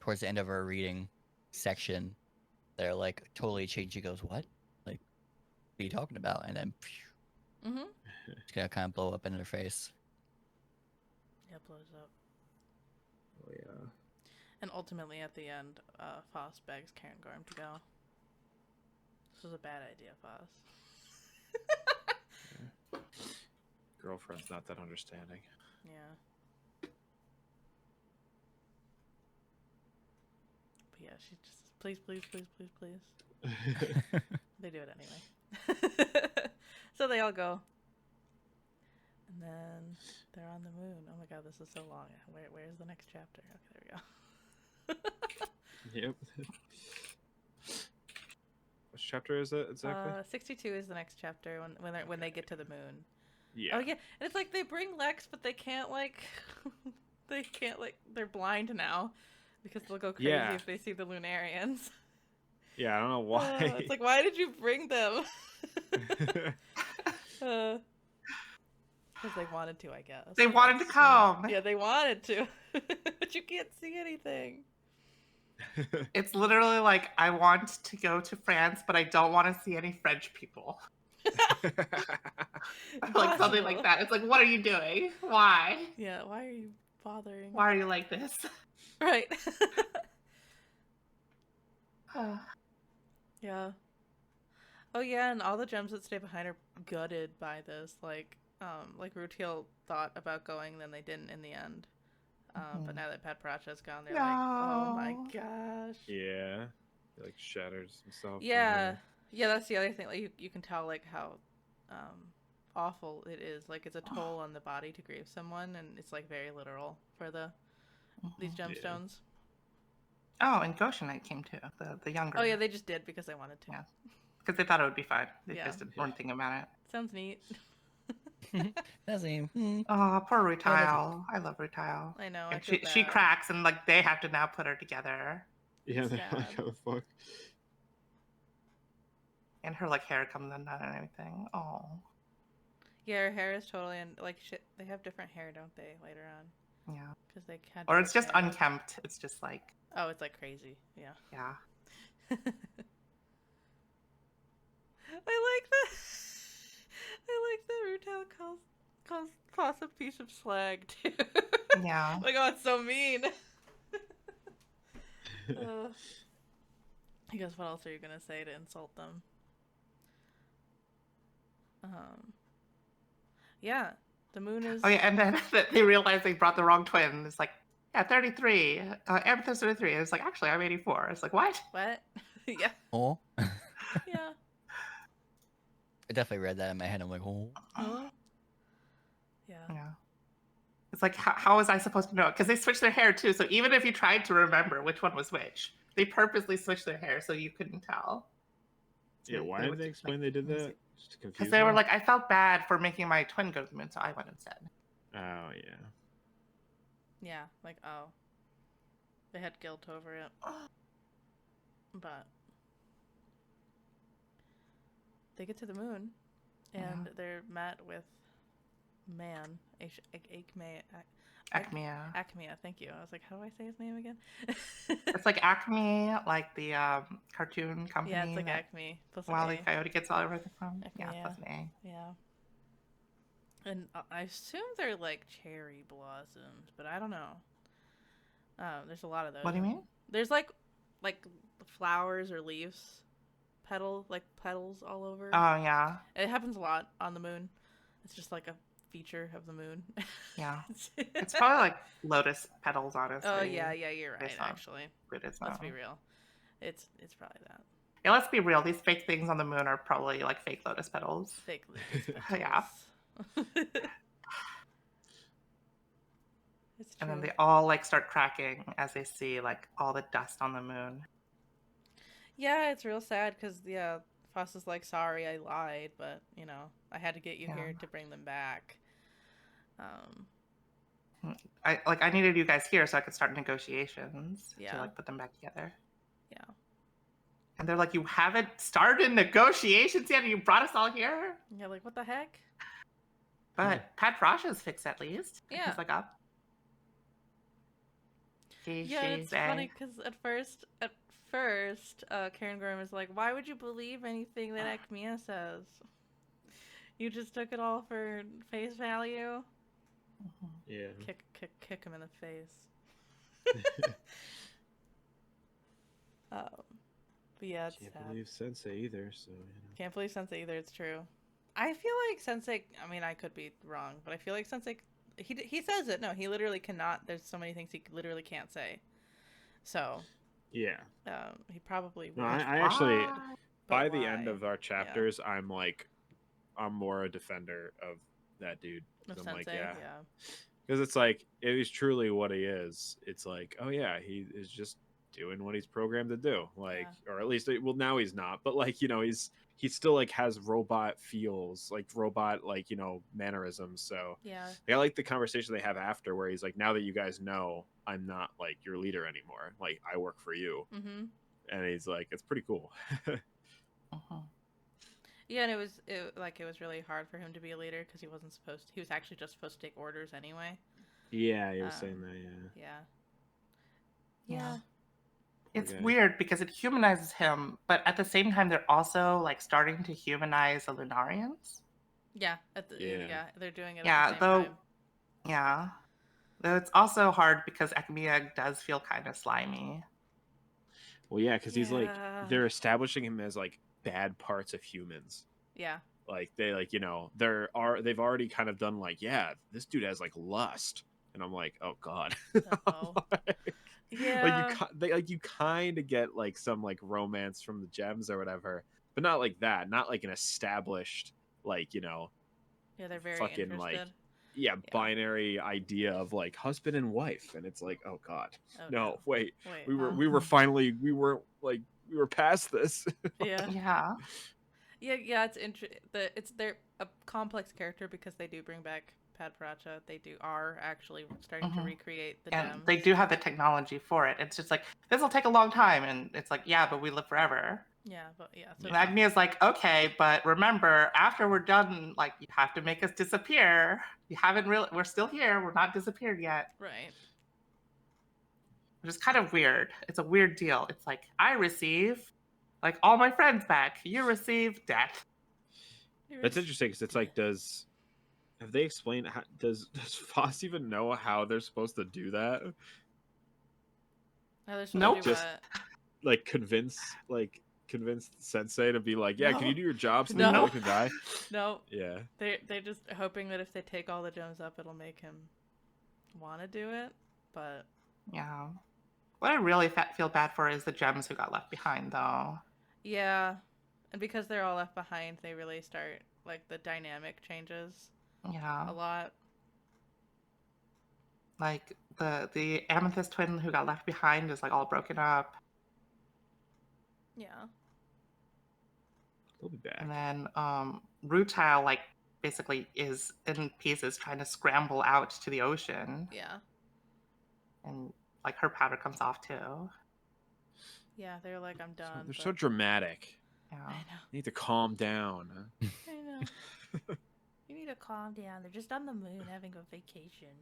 towards the end of our reading section, they're like totally changed. She goes, "What? Like, what are you talking about?" And then, it's gonna kind of blow up in her face. Yeah, it blows up. Oh yeah. And ultimately, at the end, Phos begs Karen Gorm to go. This was a bad idea, Phos. Girlfriend's not that understanding. Yeah. But yeah, she just please. They do it anyway. So they all go. And then they're on the moon. Oh my god, this is so long. Where's the next chapter? Okay, there we go. Yep. Which chapter is it exactly? 62 is the next chapter when they get to the moon. Yeah. Oh yeah, and it's like they bring Lex, but they can't like, they're blind now, because they'll go crazy if they see the Lunarians. Yeah, I don't know why. It's like, why did you bring them? Because they wanted to, I guess. They wanted to come. Yeah, they wanted to, but you can't see anything. It's literally like, I want to go to France, but I don't want to see any French people. Like something like that. It's like, what are you doing? Why? Yeah, why are you bothering? Why are you like this? Right. Yeah. Oh yeah, and all the gems that stay behind are gutted by this. Like Rutiel thought about going, then they didn't in the end. But now that Pat Parasha's gone, they're like, oh my gosh. Yeah. He like shatters himself. Yeah. Yeah, that's the other thing. Like you can tell like how awful it is. Like it's a toll on the body to grieve someone, and it's like very literal for these gemstones. Oh, and Goshenite came too, the younger. Oh yeah, they just did because they wanted to. Yeah. Because they thought it would be fun. They just weren't thinking about it. Sounds neat. Oh, poor Rutile. I love Rutile. I know. And she cracks, and like they have to now put her together. Yeah, they're like, how the fuck? And her like hair comes undone and everything. Oh. Yeah, her hair is totally like shit. They have different hair, don't they? Later on. Yeah. Because they can't. Or it's just unkempt. It's just like. Oh, it's like crazy. Yeah. Yeah. I like that. I like that Rutal calls Phos a piece of slag too. Yeah. Like, oh, it's so mean. I guess what else are you gonna say to insult them? Yeah, the moon is. Oh yeah, and then they realize they brought the wrong twin. It's like, yeah, 33. Amethyst 33. And it's like, actually, I'm 84. It's like, what? What? Yeah. Oh, Yeah. I definitely read that in my head. I'm like, oh. Huh? Yeah. Yeah. It's like, how was I supposed to know? Because they switched their hair too. So even if you tried to remember which one was which, they purposely switched their hair so you couldn't tell. Yeah, why did they explain they did that? Just to confuse Because they were them? like, I felt bad for making my twin go to the moon, so I went instead. Oh yeah. Yeah. Like, oh, they had guilt over it, but they get to the moon, and they're met with man. Acmea. Thank you. I was like, how do I say his name again? It's like Acme, like the cartoon company. Yeah, it's like that Acme. Plus an Wile E. A. Coyote gets all everything from. Acme, Yeah, yeah. plus an A. Yeah. And I assume they're like cherry blossoms, but I don't know. There's a lot of those. What do you mean? There's like flowers or leaves, petals all over. Oh yeah, It happens a lot on the moon. It's just like a feature of the moon. yeah. It's probably like lotus petals, honestly. Oh yeah, you're right. It's not. Actually, Let's let's be real. It's probably that. Yeah, let's be real. These fake things on the moon are probably like fake lotus petals. Fake lotus petals. Yeah. It's true. And then they all like start cracking as they see like all the dust on the moon. Yeah, it's real sad because Phos is like, sorry, I lied, but I had to get you here to bring them back. I needed you guys here so I could start negotiations to Yeah. like put them back together. Yeah. And they're like, you haven't started negotiations yet, and you brought us all here. Yeah, like what the heck? But Pat Frasha's fixed at least. Yeah. He's like up. It's funny because at first, Karen Gorham is like, why would you believe anything that Acmea says? You just took it all for face value. Yeah. Kick him in the face. But yeah, it's Can't sad. believe Sensei either, so Can't believe Sensei either. It's true. I feel like Sensei. I mean, I could be wrong, but I feel like Sensei. He says it. No, he literally cannot. There's so many things he literally can't say. So. Yeah. He probably. No, would. I actually, by But the why? end of our chapters, I'm more a defender of that dude. Of I'm Sensei, like, yeah. yeah. Because it's like, it is truly what he is. It's like, oh yeah, he is just doing what he's programmed to do. Like, or at least, well, now he's not, but like, he still like has robot feels, like robot, like, mannerisms. So Yeah. I like the conversation they have after where he's like, now that you guys know I'm not like your leader anymore, like I work for you. Mm-hmm. And he's like, it's pretty cool. Yeah, and it was really hard for him to be a leader because he was actually just supposed to take orders anyway. Yeah, you were saying that, yeah. Yeah. It's Okay. weird because it humanizes him, but at the same time, they're also like starting to humanize the Lunarians. Yeah. Yeah. They're doing it Yeah, at the same though. time. Yeah, though it's also hard because Acmea does feel kind of slimy. Well, yeah, because he's like, Yeah. they're establishing him as like bad parts of humans. Yeah. Like they like, they've already kind of done like, yeah, this dude has like lust, and I'm like, oh god. Uh-oh. Yeah. Like you kind of get like some like romance from the gems or whatever, but not like that. Not like an established like Yeah, they're very fucking interested. like binary idea of like husband and wife, and it's like, oh god, Oh, no, wait, Wait. we were finally we were past this. Yeah. Yeah. It's they're a complex character because they do bring back Pad Paracha. They are actually starting to recreate the And gems. they do have the technology for it. It's just like, this will take a long time. And it's like, yeah, but we live forever. Yeah, but yeah. So And Agnea's like, okay, but remember, after we're done, like, you have to make us disappear. You haven't really, we're still here. We're not disappeared yet. right. Which is kind of weird. It's a weird deal. It's like, I receive like all my friends back. You receive death. That's interesting because it's like, have they explained does Phos even know how they're supposed to do that? How they're supposed Nope. to do Just like convince Sensei to be like, yeah, can you do your job so the No. boy can die? No. Yeah. They're just hoping that if they take all the gems up, it'll make him want to do it. But Yeah. What I really feel bad for is the gems who got left behind, though. yeah, and because they're all left behind, they really start like the dynamic changes Yeah. a lot. Like the Amethyst twin who got left behind is like all broken up. Yeah. They'll be back. And then Rutile like basically is in pieces trying to scramble out to the ocean. Yeah. And like her powder comes off too. Yeah, they're like, I'm done. They're so dramatic. Yeah. I know. You need to calm down. I know. You need to calm down. They're just on the moon having a vacation.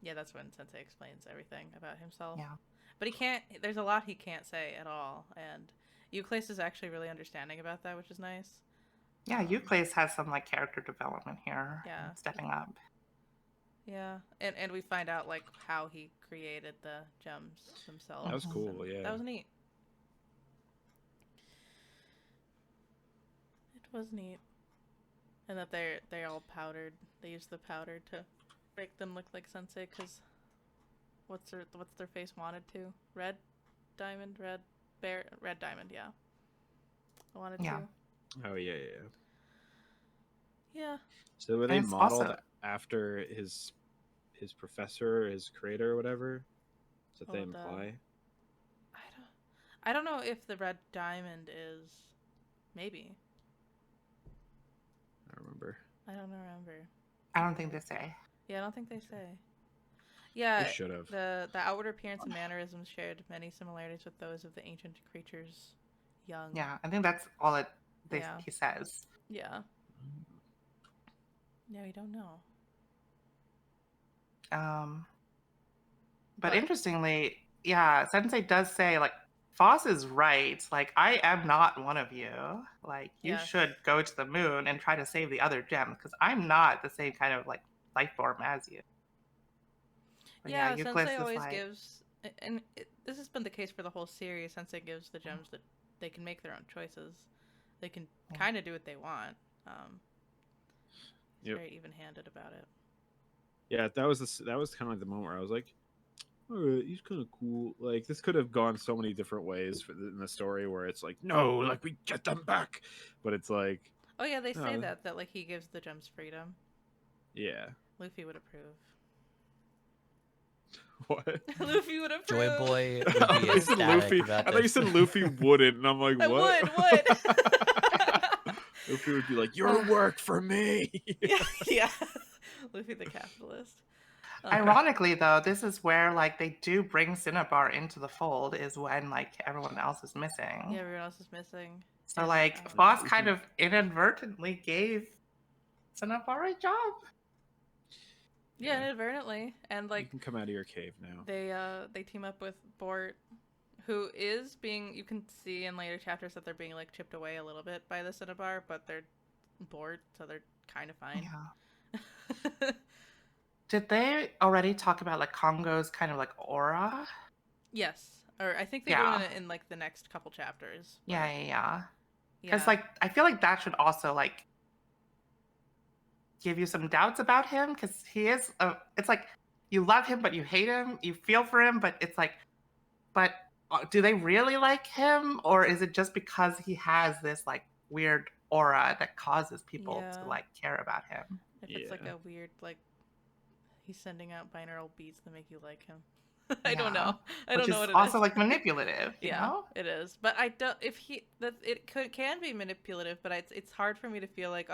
Yeah, that's when Sensei explains everything about himself. Yeah. But he can't, there's a lot he can't say at all. And Euclase is actually really understanding about that, which is nice. Yeah, Euclase has some like character development here. Yeah. Stepping up. Yeah. And we find out like how he created the gems themselves. That was cool, And yeah. That was neat. It was neat. And that they're all powdered. They use the powder to make them look like Sensei because what's their face wanted to? Red diamond, red diamond, yeah. I wanted Yeah. to. Oh yeah. Yeah. So were they And it's modeled also- after his professor, his creator, or whatever? Is that they Hold on. imply? I don't know if the red diamond is maybe. I don't remember. I don't remember. I don't think they say. Yeah, I don't think they say. Yeah, They should have. the outward appearance and mannerisms shared many similarities with those of the ancient creatures young. Yeah, I think that's all Yeah. he says. Yeah. Yeah, we don't know. But interestingly, yeah, Sensei does say like Phos is right. Like I am not one of you. Like you Yes. should go to the moon and try to save the other gems because I'm not the same kind of like life form as you. But Yeah, Euclid Sensei is always like, gives, and this has been the case for the whole series. Sensei gives the gems that they can make their own choices. They can kind of do what they want. It's very even-handed about it. Yeah, that was kind of like the moment where I was like, all right, he's kind of cool. Like this could have gone so many different ways in the story where it's like, no, like we get them back, but it's like, Oh yeah, they say Oh. that like he gives the gems freedom. yeah, Luffy would approve. what? Luffy would approve. Joy Boy I would thought be you said ecstatic Luffy. about I thought you this. said Luffy wouldn't, and I'm like, I what? would. Luffy would be like, your work for me. yeah. Luffy the capitalist. ironically though, this is where like they do bring Cinnabar into the fold is when like everyone else is missing. Yeah, everyone else is missing. So And, like Phos kind of inadvertently gave Cinnabar a job. Yeah, inadvertently, and You like can come out of your cave now. they team up with Bort, who is being, you can see in later chapters that they're being like chipped away a little bit by the Cinnabar, but they're bored, so they're kind of fine. Yeah. Did they already talk about like Congo's kind of like aura? Yes, or I think they Yeah. do it in like the next couple chapters. but- Yeah. yeah. Because like I feel like that should also like give you some doubts about him because he is it's like you love him but you hate him, you feel for him, but it's like, but do they really like him, or is it just because he has this like weird aura that causes people Yeah. to like care about him? If it's like Yeah. a weird like he's sending out binaural beats that make you like him. I don't Yeah. know. I don't Which know is what it also is. like manipulative, you Yeah, know? it is. But I don't. If he that it can be manipulative, but it's hard for me to feel like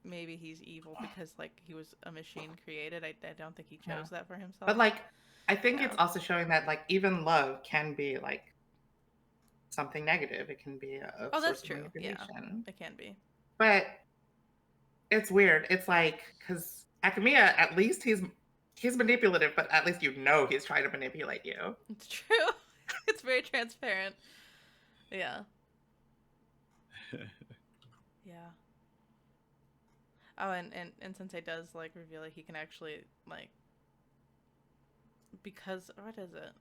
maybe he's evil because like he was a machine created. I don't think he chose Yeah. that for himself. But like I think Yeah. it's also showing that like even love can be like something negative. It can be a Oh, that's source of true. Yeah. manipulation. It can be. But it's weird. It's like because Akamiya, at least he's he's manipulative, but at least you know he's trying to manipulate you. It's true. It's very transparent. Yeah. Yeah. Oh, and Sensei does like reveal that he can actually like, because what is it?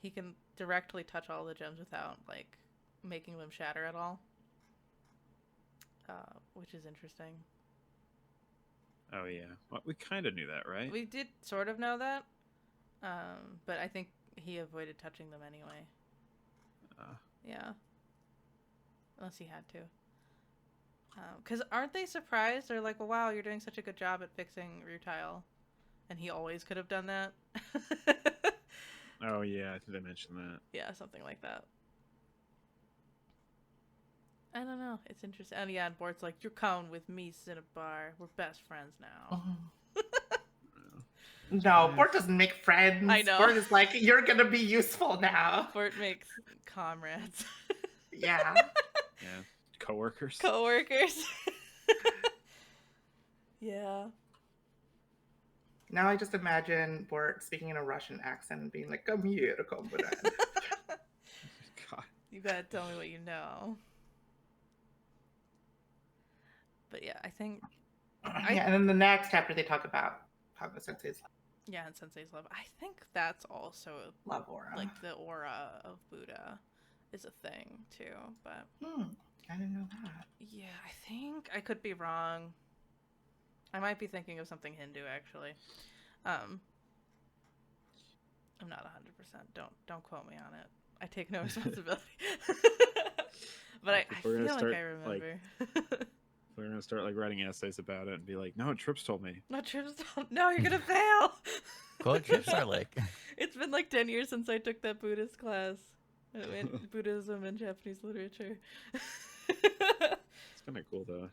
He can directly touch all the gems without like making them shatter at all. Which is interesting. Oh yeah, well, we kind of knew that, right? We did sort of know that, but I think he avoided touching them anyway. Yeah. Unless he had to. Because aren't they surprised? They're like, well, wow, you're doing such a good job at fixing Rutile. And he always could have done that. Oh yeah, I think they mentioned that. Yeah, something like that. I don't know. It's interesting. And yeah, and Bort's like, you're coming with me, Cinnabar. We're best friends now. No, Bort doesn't make friends. I know. Bort is like, you're gonna be useful now. Bort makes comrades. Yeah. Yeah, coworkers. Coworkers. Yeah. Now I just imagine Bort speaking in a Russian accent and being like, come here, comrade. God. You gotta tell me what you know. But yeah, I think... Yeah, and then the next chapter they talk about how the Sensei's Yeah, and Sensei's love. I think that's also love aura. like the aura of Buddha is a thing too, but I didn't know that. yeah, I think I could be wrong. I might be thinking of something Hindu actually. I'm not 100%. Don't quote me on it. I take no responsibility. But I feel like I remember. We're gonna start like writing essays about it and be like, no, Trips told me. No, Trips told. No, you're gonna fail. Quote trips are like. It's been like 10 years since I took that Buddhist class. Buddhism and Japanese literature. It's kind of cool though.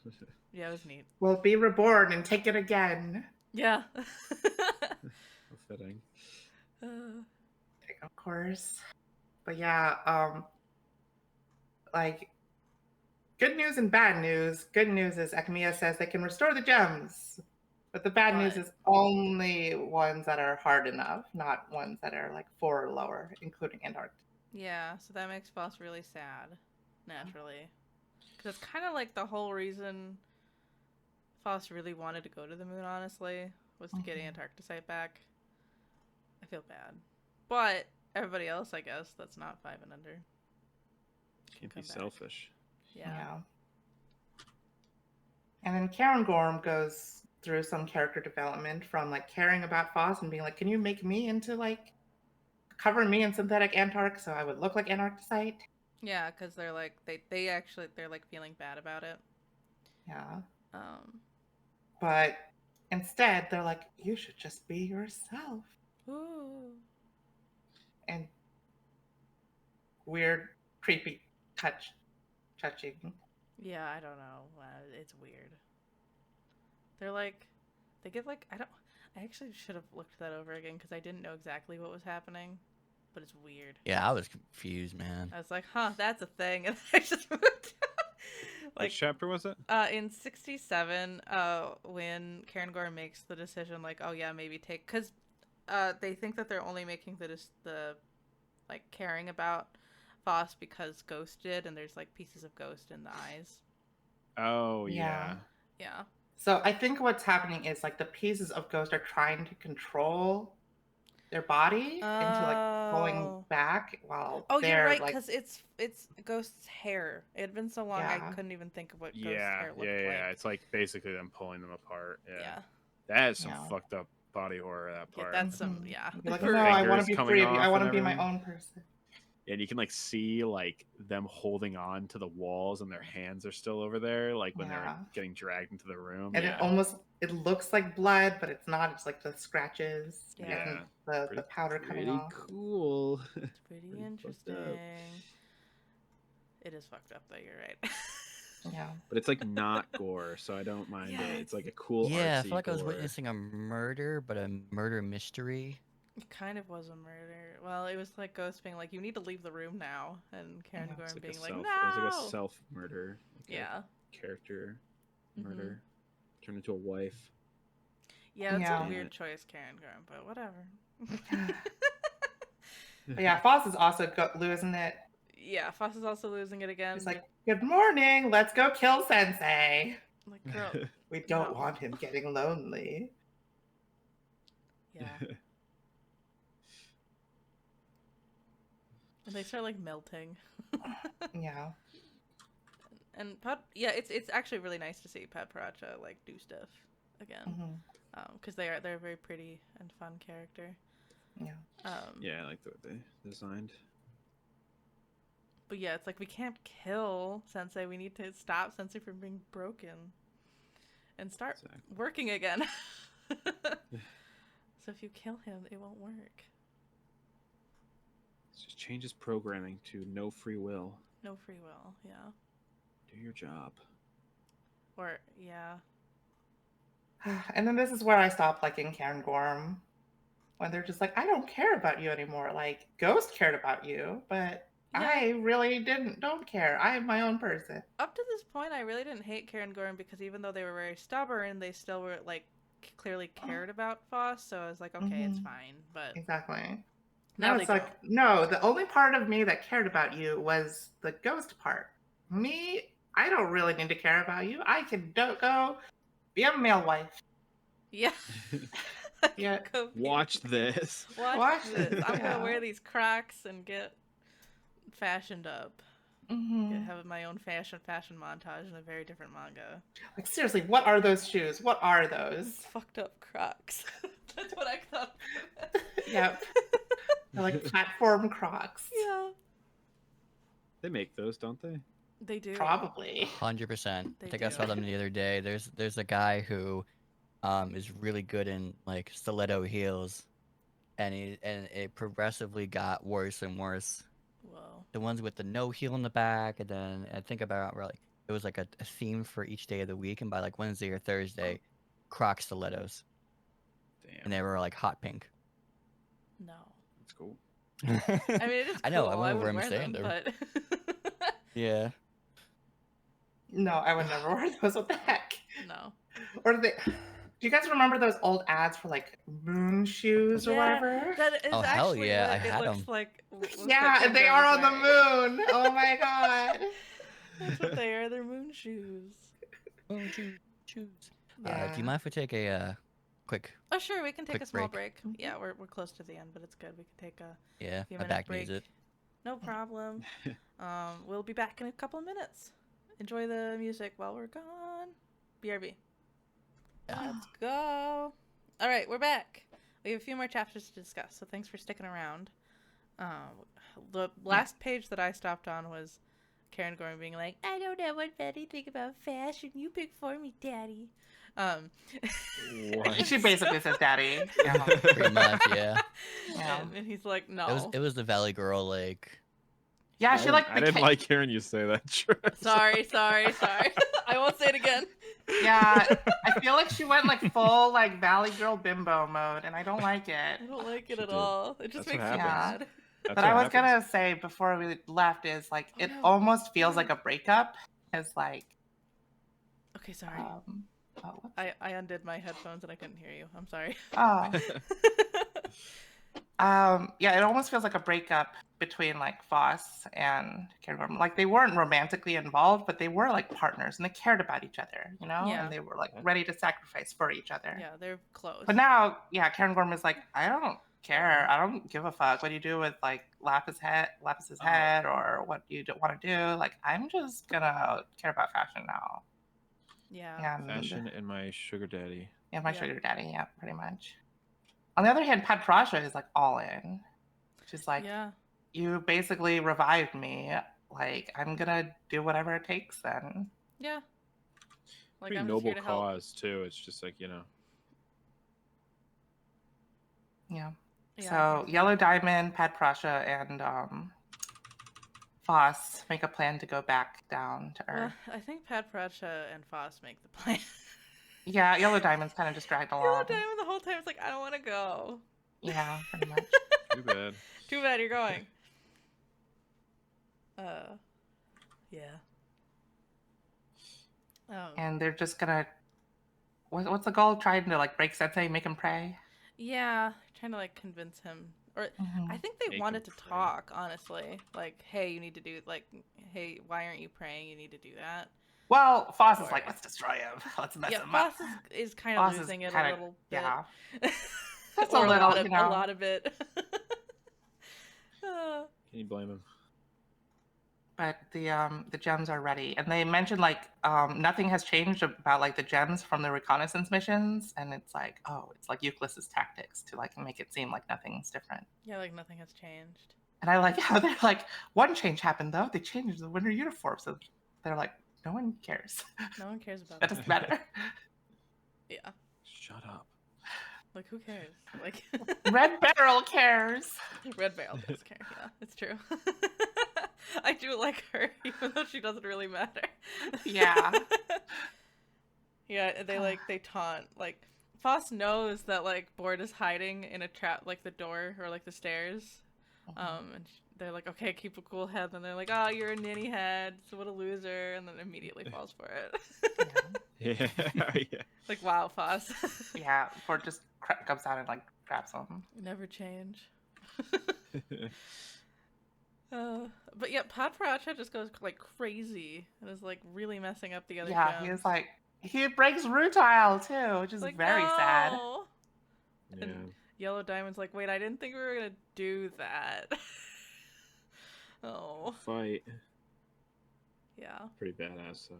Yeah, it was neat. Well, be reborn and take it again. Yeah. Fitting. Of course. But yeah, like, good news and bad news. Good news is Akamiya says they can restore the gems. But the bad news is only ones that are hard enough, not ones that are like 4 or lower, including Antarctica. Yeah, so that makes Phos really sad, naturally. Because it's kind of like the whole reason Phos really wanted to go to the moon, honestly, was to get Antarcticite back. I feel bad. But everybody else, I guess, that's not 5 and under. Can't be selfish. Yeah. And then Karen Gorm goes through some character development from like caring about Phos and being like, can you make me into like, cover me in synthetic Antarc so I would look like Antarcticite? Yeah, because they're like, they're like feeling bad about it. Yeah. But instead, they're like, you should just be yourself. Ooh. And weird, creepy touching. Yeah, I don't know. It's weird. They're like, they get like, I actually should have looked that over again because I didn't know exactly what was happening, but it's weird. Yeah, I was confused, man. I was like, huh, that's a thing, and I just moved. Which chapter was it? In 67, when Karen Gore makes the decision, like, oh yeah, maybe take, because they think that they're only making the like, caring about Phos because Ghost did, and there's, like, pieces of Ghost in the eyes. Oh, yeah. Yeah. So I think what's happening is, like, the pieces of Ghost are trying to control their body into, like, going back while they're, you're right, like... because it's Ghost's hair. It had been so long, I couldn't even think of what Ghost's hair looked like. Yeah. It's, like, basically them pulling them apart. Yeah. Yeah. That is some fucked up body horror, that part. Yeah, that's some, yeah. You're like, no, I want to be free of you. I want to be my own person. And you can like see like them holding on to the walls and their hands are still over there, like when they're getting dragged into the room. And it looks like blood, but it's not. It's like the scratches. Yeah. And the powder coming off. Cool. It's pretty interesting. It is fucked up though, you're right. Yeah. But it's like not gore, so I don't mind it. It's like a cool Yeah, I artsy feel like I was gore. witnessing a murder, but a murder mystery. It kind of was a murder. Well, it was like Ghost being like, you need to leave the room now. And Karen Gorm being like, no! It was like a self-murder. Like a character murder. Turn into a wife. Yeah, it's Yeah. a weird choice, Karen Gorm, but whatever. But yeah, Phos is also losing it. Yeah, Phos is also losing it again. He's like, "Good morning, let's go kill Sensei." Like, girl, We don't no. want him getting lonely. Yeah. And they start like melting. Yeah. And it's actually really nice to see Pat Paracha like do stuff again, because they're a very pretty and fun character. Yeah. Yeah, I like the way they designed. But yeah, it's like we can't kill Sensei. We need to stop Sensei from being broken, and start working again. So if you kill him, it won't work. Let's just change his programming to no free will. No free will, yeah. Do your job. Or yeah. And then this is where I stop liking Karen Gorm. When they're just like, I don't care about you anymore. Like, Ghost cared about you, but Yeah. I really don't care. I am my own person. Up to this point, I really didn't hate Karen Gorm because even though they were very stubborn, they still were like clearly cared about Phos. So I was like, okay, it's fine. But exactly. now it's like, no, the only part of me that cared about you was the Ghost part. Me, I don't really need to care about you. I can go be a male wife. Yeah. Yeah. Watch this. Watch this. I'm gonna wear these Crocs and get fashioned up. Have my own fashion montage in a very different manga. Like, seriously, what are those shoes? What are those? Fucked up Crocs. That's what I thought. Yep. They're like platform Crocs. Yeah. They make those, don't they? They do. Probably. 100%. I think I saw them the other day. There's a guy who is really good in like stiletto heels, and it progressively got worse and worse. Whoa. The ones with the no heel in the back, and then I think about like it was like a theme for each day of the week, and by like Wednesday or Thursday, Croc stilettos. Damn. And they were like hot pink. No. That's cool. I mean, it is cool. I know. I wouldn't wear them them, standard. but... Yeah. No, I would never wear those. What the heck? No. Or do you guys remember those old ads for like moon shoes or whatever? That is hell yeah, what I had looks them. like. Yeah, and they are on the moon. Oh my god. That's what they are. They're moon shoes. Moon shoes. Yeah. Do you mind if we take a quick? Oh sure, we can take quick a small break. break. Yeah, we're close to the end, but it's good. We can take a Yeah, few my minute back break. needs it. No problem. We'll be back in a couple of minutes. Enjoy the music while we're gone. BRB. Let's go. All right, we're back. We have a few more chapters to discuss, so thanks for sticking around. The last page that I stopped on was Karen Gorm being like, I don't know what anything about fashion. You pick for me, Daddy. What? She basically says daddy. Yeah. Pretty much, yeah. And he's like, no. It was the Valley Girl, like. Yeah, she like. I didn't like hearing you say that. Sorry. I won't say it again. Yeah, I feel like she went like full like Valley Girl bimbo mode, and I don't like it. I don't like it at all. It just makes me happens. mad. But I was gonna say before we left is like it almost feels like a breakup. It's like. Okay, sorry. I undid my headphones and I couldn't hear you. I'm sorry. Oh. Yeah, it almost feels like a breakup between like Phos and Karen Gorm. Like they weren't romantically involved, but they were like partners and they cared about each other, you know? Yeah. And they were like ready to sacrifice for each other. Yeah, they're close. But now, yeah, Karen Gorm is like, I don't care. I don't give a fuck what you do with like Lapis's head or what you want to do. Like, I'm just gonna care about fashion now. Yeah. And fashion and my sugar daddy. Yeah, my sugar daddy. Yeah, pretty much. On the other hand, Pat Paracha is like all in. She's like, you basically revived me. Like, I'm gonna do whatever it takes then. Yeah. Like, Pretty I'm noble just here to help. cause too. It's just like, you know. Yeah. So Yellow Diamond, Pat Paracha, and Phos make a plan to go back down to Earth. Well, I think Pat Paracha and Phos make the plan. Yeah, Yellow Diamond's kind of just dragged along. Yellow Diamond the whole time is like, I don't want to go. Yeah, pretty much. Too bad. Too bad you're going. Yeah. And they're just gonna what's the goal? Trying to like break Sensei, make him pray. Yeah, trying to like convince him, or I think they Make wanted him to pray. talk. Honestly, like, hey, you need to do like, hey, why aren't you praying? You need to do that. Well, Phos is Or- like, let's destroy him. Let's mess Yeah, him up. Phos is kind of Phos is losing it a kinda- little bit. yeah. Just Or a little, lot of, you know. a lot of it. Uh, Can you blame him? But the gems are ready, and they mentioned like nothing has changed about like the gems from the reconnaissance missions, and it's like, oh, it's like Euclid's tactics to like make it seem like nothing's different. yeah, like nothing has changed. And I like how they're like, one change happened though. They changed the winter uniform, so they're like, no one cares. No one cares about That that. doesn't matter. Yeah, Shut up. like who cares? Like Red Barrel cares. Red Barrel does care. Yeah, it's true. I do like her, even though she doesn't really matter. Yeah. Yeah, they taunt. Like Phos knows that like Bort is hiding in a trap, like the door or like the stairs. And they're like, okay, keep a cool head. Then they're like, oh, you're a ninny head, so what a loser, and then immediately falls for it. Yeah. Yeah. Like, wow, Phos. Yeah, Ford just comes out and like grabs him. Never change. But yeah, Patracha just goes like crazy and is like really messing up the other Yeah, gems. he is like, he breaks Rutile too, which is like, very sad. no! Yeah. And Yellow Diamond's like, wait, I didn't think we were gonna do that. Oh, Fight. yeah. Pretty badass, so.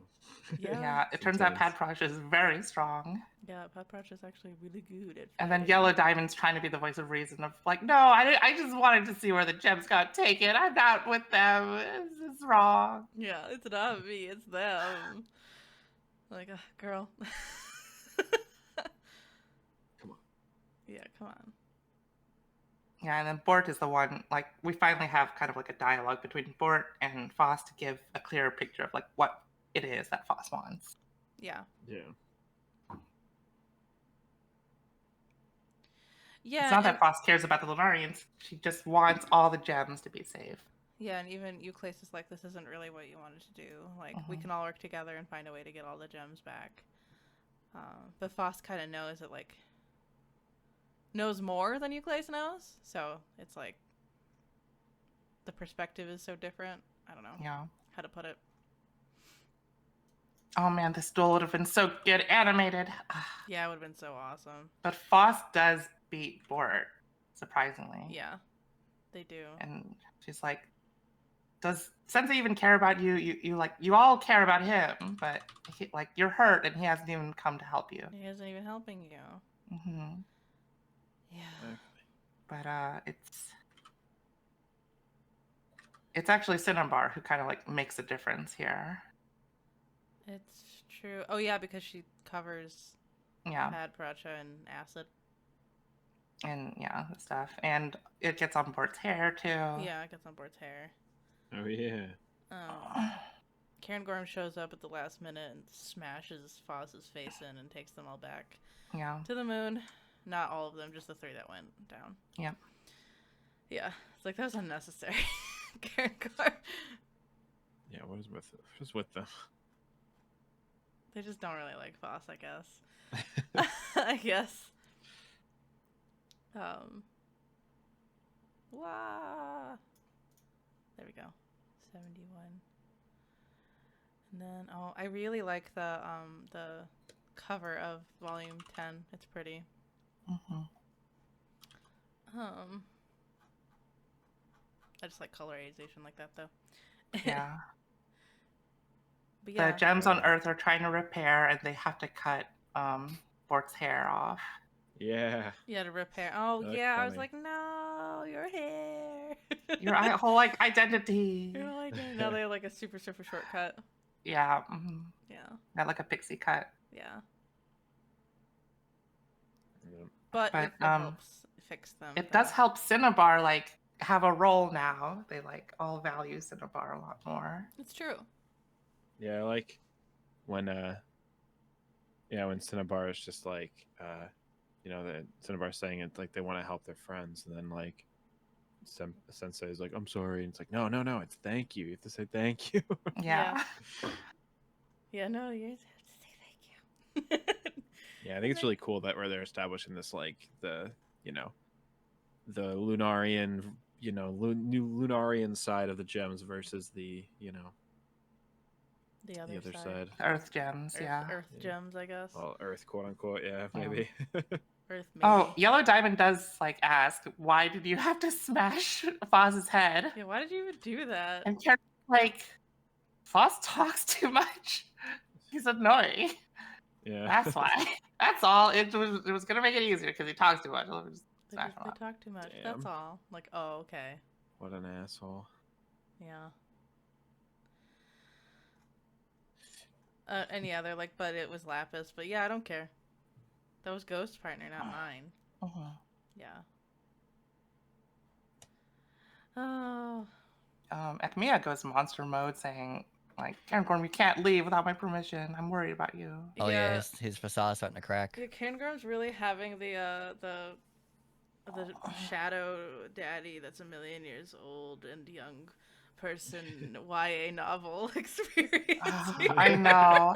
Yeah, it turns out Patracha is very strong. Yeah, Patracha's actually really good at And then fighting. Yellow Diamond's trying to be the voice of reason of like, no, I just wanted to see where the gems got taken. I'm not with them. This is wrong. Yeah, it's not me, it's them. Like, girl. Come on. Yeah, come on. Yeah, and then Bort is the one, like, we finally have kind of like a dialogue between Bort and Phos to give a clearer picture of like what it is that Phos wants. Yeah. Yeah. Yeah. It's not that Phos cares about the Lunarians. She just wants all the gems to be safe. Yeah, and even Euclid is like, this isn't really what you wanted to do. Like, we can all work together and find a way to get all the gems back. But Phos kind of knows it, like, knows more than Euclid knows. So it's like, the perspective is so different. I don't know Yeah. how to put it. Oh man, this duel would have been so good animated. Yeah, it would have been so awesome. But Phos does beat Bort, surprisingly. Yeah, they do. And she's like, does Sensei even care about you? You all care about him, but he, like, you're hurt and he hasn't even come to help you. He isn't even helping you. Hmm. Yeah. But it's actually Cinnabar who kind of like makes a difference here. It's true. Oh, yeah, because she covers Yeah. Patracha in acid. And yeah, the stuff. And it gets on Bort's hair too. Yeah, it gets on Bort's hair. Oh, yeah. Karen Gorham shows up at the last minute and smashes Phos's face in and takes them all back Yeah. to the moon. Not all of them, just the 3 that went down. Yep. Yeah, it's like, that was unnecessary. Karen Gorham. Yeah, what is with them? They just don't really like Phos, I guess. I guess. Wow. There we go. 71. And then, oh, I really like the cover of volume 10. It's pretty. Hmm. I just like colorization like that though. Yeah. But yeah. The gems on Earth are trying to repair, and they have to cut Bort's hair off. Yeah. Yeah, to repair. Oh That's yeah, I was funny. like, no, your hair. Your whole like identity. Your whole identity. Now they have like a super shortcut. Yeah. Hmm. Yeah. Got like a pixie cut. Yeah. Yeah. But But, it helps fix them. It does help Cinnabar like have a role now. They like all value Cinnabar a lot more. It's true. Yeah, like when when Cinnabar is just like the Cinnabar saying it like they want to help their friends, and then like Sensei is like, I'm sorry, and it's like, no, it's thank you. You have to say thank you. Yeah. Yeah, no, you have to say thank you. Yeah, I think it's really cool that where they're establishing this, like, the Lunarian, new Lunarian side of the gems versus the, The the other other side. side. Earth gems, yeah. Earth gems, I guess. Well, Earth, quote unquote, yeah, maybe. Earth, maybe. Oh, Yellow Diamond does like ask, why did you have to smash Phos's head? Yeah, why did you even do that? And Karen's like, Phos talks too much. He's annoying. Yeah. That's why. That's all. It was gonna make it easier because he talks too much. They talk too much. Damn. That's all. Like, oh, okay. What an asshole. Yeah. And yeah, they're like, but it was Lapis. But yeah, I don't care. That was Ghost's partner, not mine. Yeah. Oh. Ekmia goes monster mode saying, like, Cairngorm, you can't leave without my permission. I'm worried about you. Oh yeah, his facade starting to crack. Yeah, Cairngorm's really having the shadow daddy that's a million years old and young person YA novel experience. I know.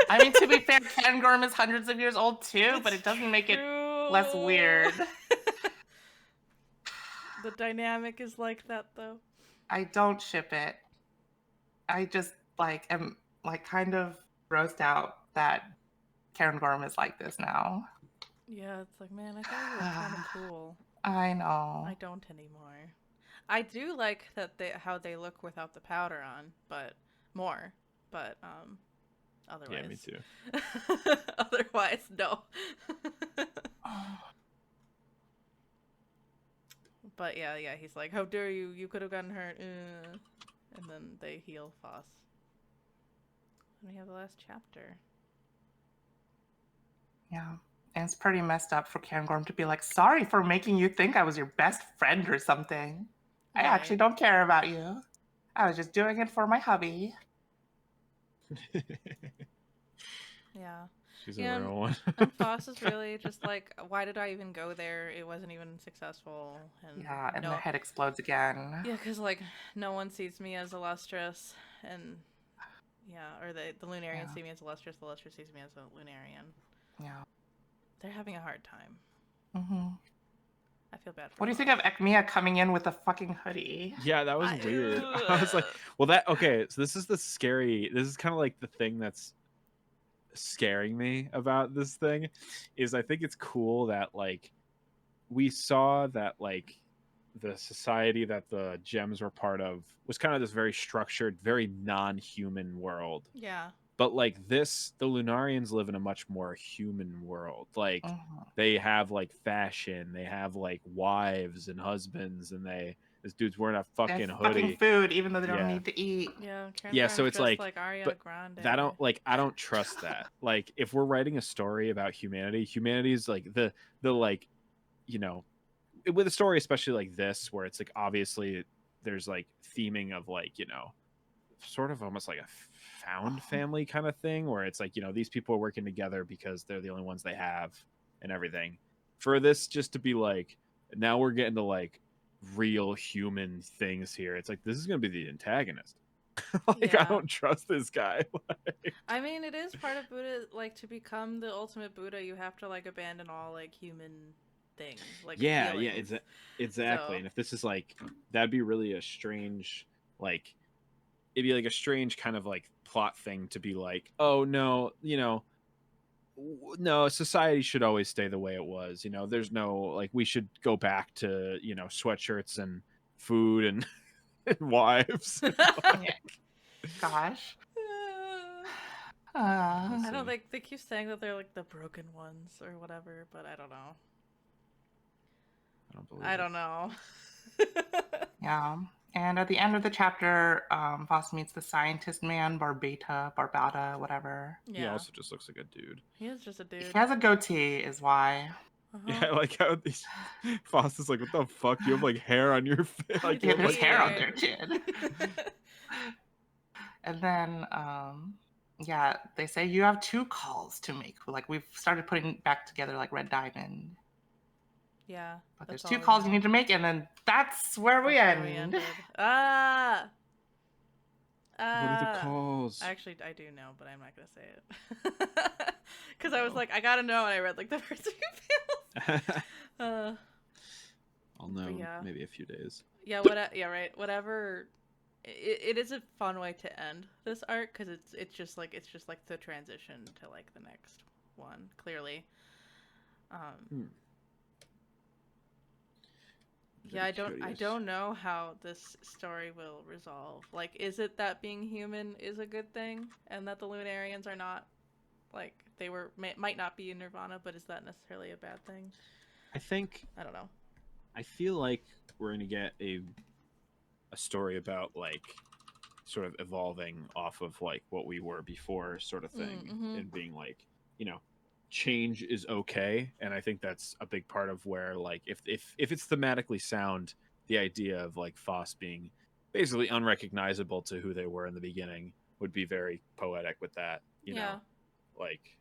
I mean, to be fair, Cairngorm is hundreds of years old too, but it doesn't make it less weird. The dynamic is like that, though. I don't ship it. I just like am like kind of grossed out that Cairngorm is like this now. Yeah, it's like, man, I thought you were kind of cool. I know. I don't anymore. I do like that how they look without the powder on, but more. But otherwise. Yeah, me too. Otherwise, no. But yeah, he's like, how dare you? You could have gotten hurt. And then they heal Phos. And we have the last chapter. Yeah. And it's pretty messed up for Cairngorm to be like, sorry for making you think I was your best friend or something. I actually don't care about you. I was just doing it for my hubby. Yeah. She's a real one. And Phos is really just like, why did I even go there? It wasn't even successful. And and the head explodes again. Yeah, because like no one sees me as illustrious, and or the Lunarians see me as illustrious. The Lustrous sees me as a Lunarian. Yeah. They're having a hard time. Mm-hmm. I feel bad for What do you think of Ekmia coming in with a fucking hoodie? Yeah, that was weird. I was like, well, okay, so this is kind of like the thing that's scaring me about this thing, is I think it's cool that, like, we saw that, like, the society that the gems were part of was kind of this very structured, very non-human world. Yeah. But like the Lunarians live in a much more human world. Like they have like fashion, they have like wives and husbands, and this dude's wearing a fucking hoodie. Fucking food, even though they don't need to eat. Yeah, so it's like Ariana Grande. I don't trust that. Like if we're writing a story about humanity is like the like, with a story especially like this, where it's like obviously there's like theming of like, sort of almost like a found family kind of thing, where it's like, these people are working together because they're the only ones they have and everything. For this just to be like, now we're getting to like real human things here, it's like, this is gonna be the antagonist. Like, I don't trust this guy. I mean, it is part of Buddha, like, to become the ultimate Buddha, you have to like abandon all like human things, like feelings. Exactly. So. And if this is like, that'd be really a strange, like, it'd be like a strange kind of like plot thing to be like, oh no, no, society should always stay the way it was. There's no, like, we should go back to, sweatshirts and food and, and wives. Gosh. I don't think they keep saying that they're like the broken ones or whatever, but I don't know. I don't know. Yeah. And at the end of the chapter, Phos meets the scientist man, Barbata, whatever. Yeah. He also just looks like a dude. He is just a dude. He has a goatee, is why. Yeah, I like how these Phos is like, what the fuck? You have like hair on your face. Like, yeah, there's hair on their chin. And then, they say you have 2 calls to make. Like, we've started putting back together like Red Diamond. Yeah. But there's 2 calls you need to make, and then that's where we end. What are the calls? Actually, I do know, but I'm not gonna say it because I was like, I gotta know, and I read like the first few panels. I'll know in yeah. maybe a few days. Yeah. Yeah. Right. Whatever. It is a fun way to end this arc because it's just like the transition to like the next one. Clearly. Yeah, I don't know how this story will resolve. Like, is it that being human is a good thing, and that the Lunarians are not, like, they might not be in Nirvana, but is that necessarily a bad thing? I don't know. I feel like we're gonna get a story about like sort of evolving off of like what we were before, sort of thing, and being like, you know, change is okay. And I think that's a big part of where like if it's thematically sound, the idea of like Phos being basically unrecognizable to who they were in the beginning would be very poetic with that, you know. Like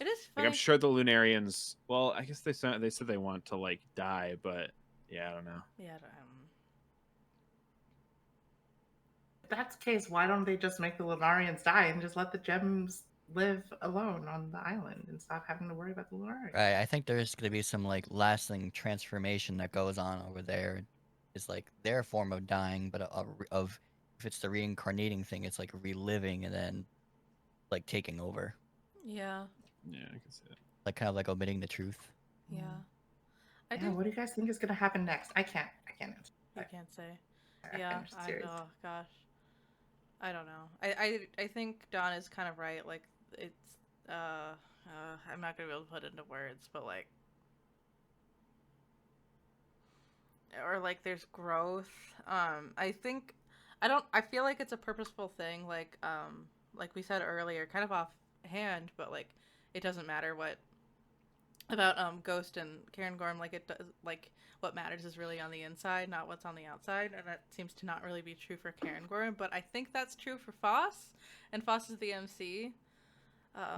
it is funny. Like I'm sure the Lunarians, well, I guess they said they want to like die, but yeah, I don't know. Yeah, If that's the case, why don't they just make the Lunarians die and just let the gems live alone on the island and stop having to worry about the Lunarians? Right. I think there's gonna be some like lasting transformation that goes on over there. It's like their form of dying, but of if it's the reincarnating thing, it's like reliving and then like taking over. Yeah. Yeah, I can see it. Like kind of like omitting the truth. Yeah. What do you guys think is gonna happen next? I can't answer. You can't say. I Yeah. Oh gosh. I don't know. I think Dawn is kind of right. Like it's I'm not gonna be able to put it into words, but like, or like there's growth. I think I feel like it's a purposeful thing. Like we said earlier, kind of offhand, but like it doesn't matter what about Ghost and Karen Gorm. Like it does. Like what matters is really on the inside, not what's on the outside, and that seems to not really be true for Karen Gorm. But I think that's true for Phos, and Phos is the MC.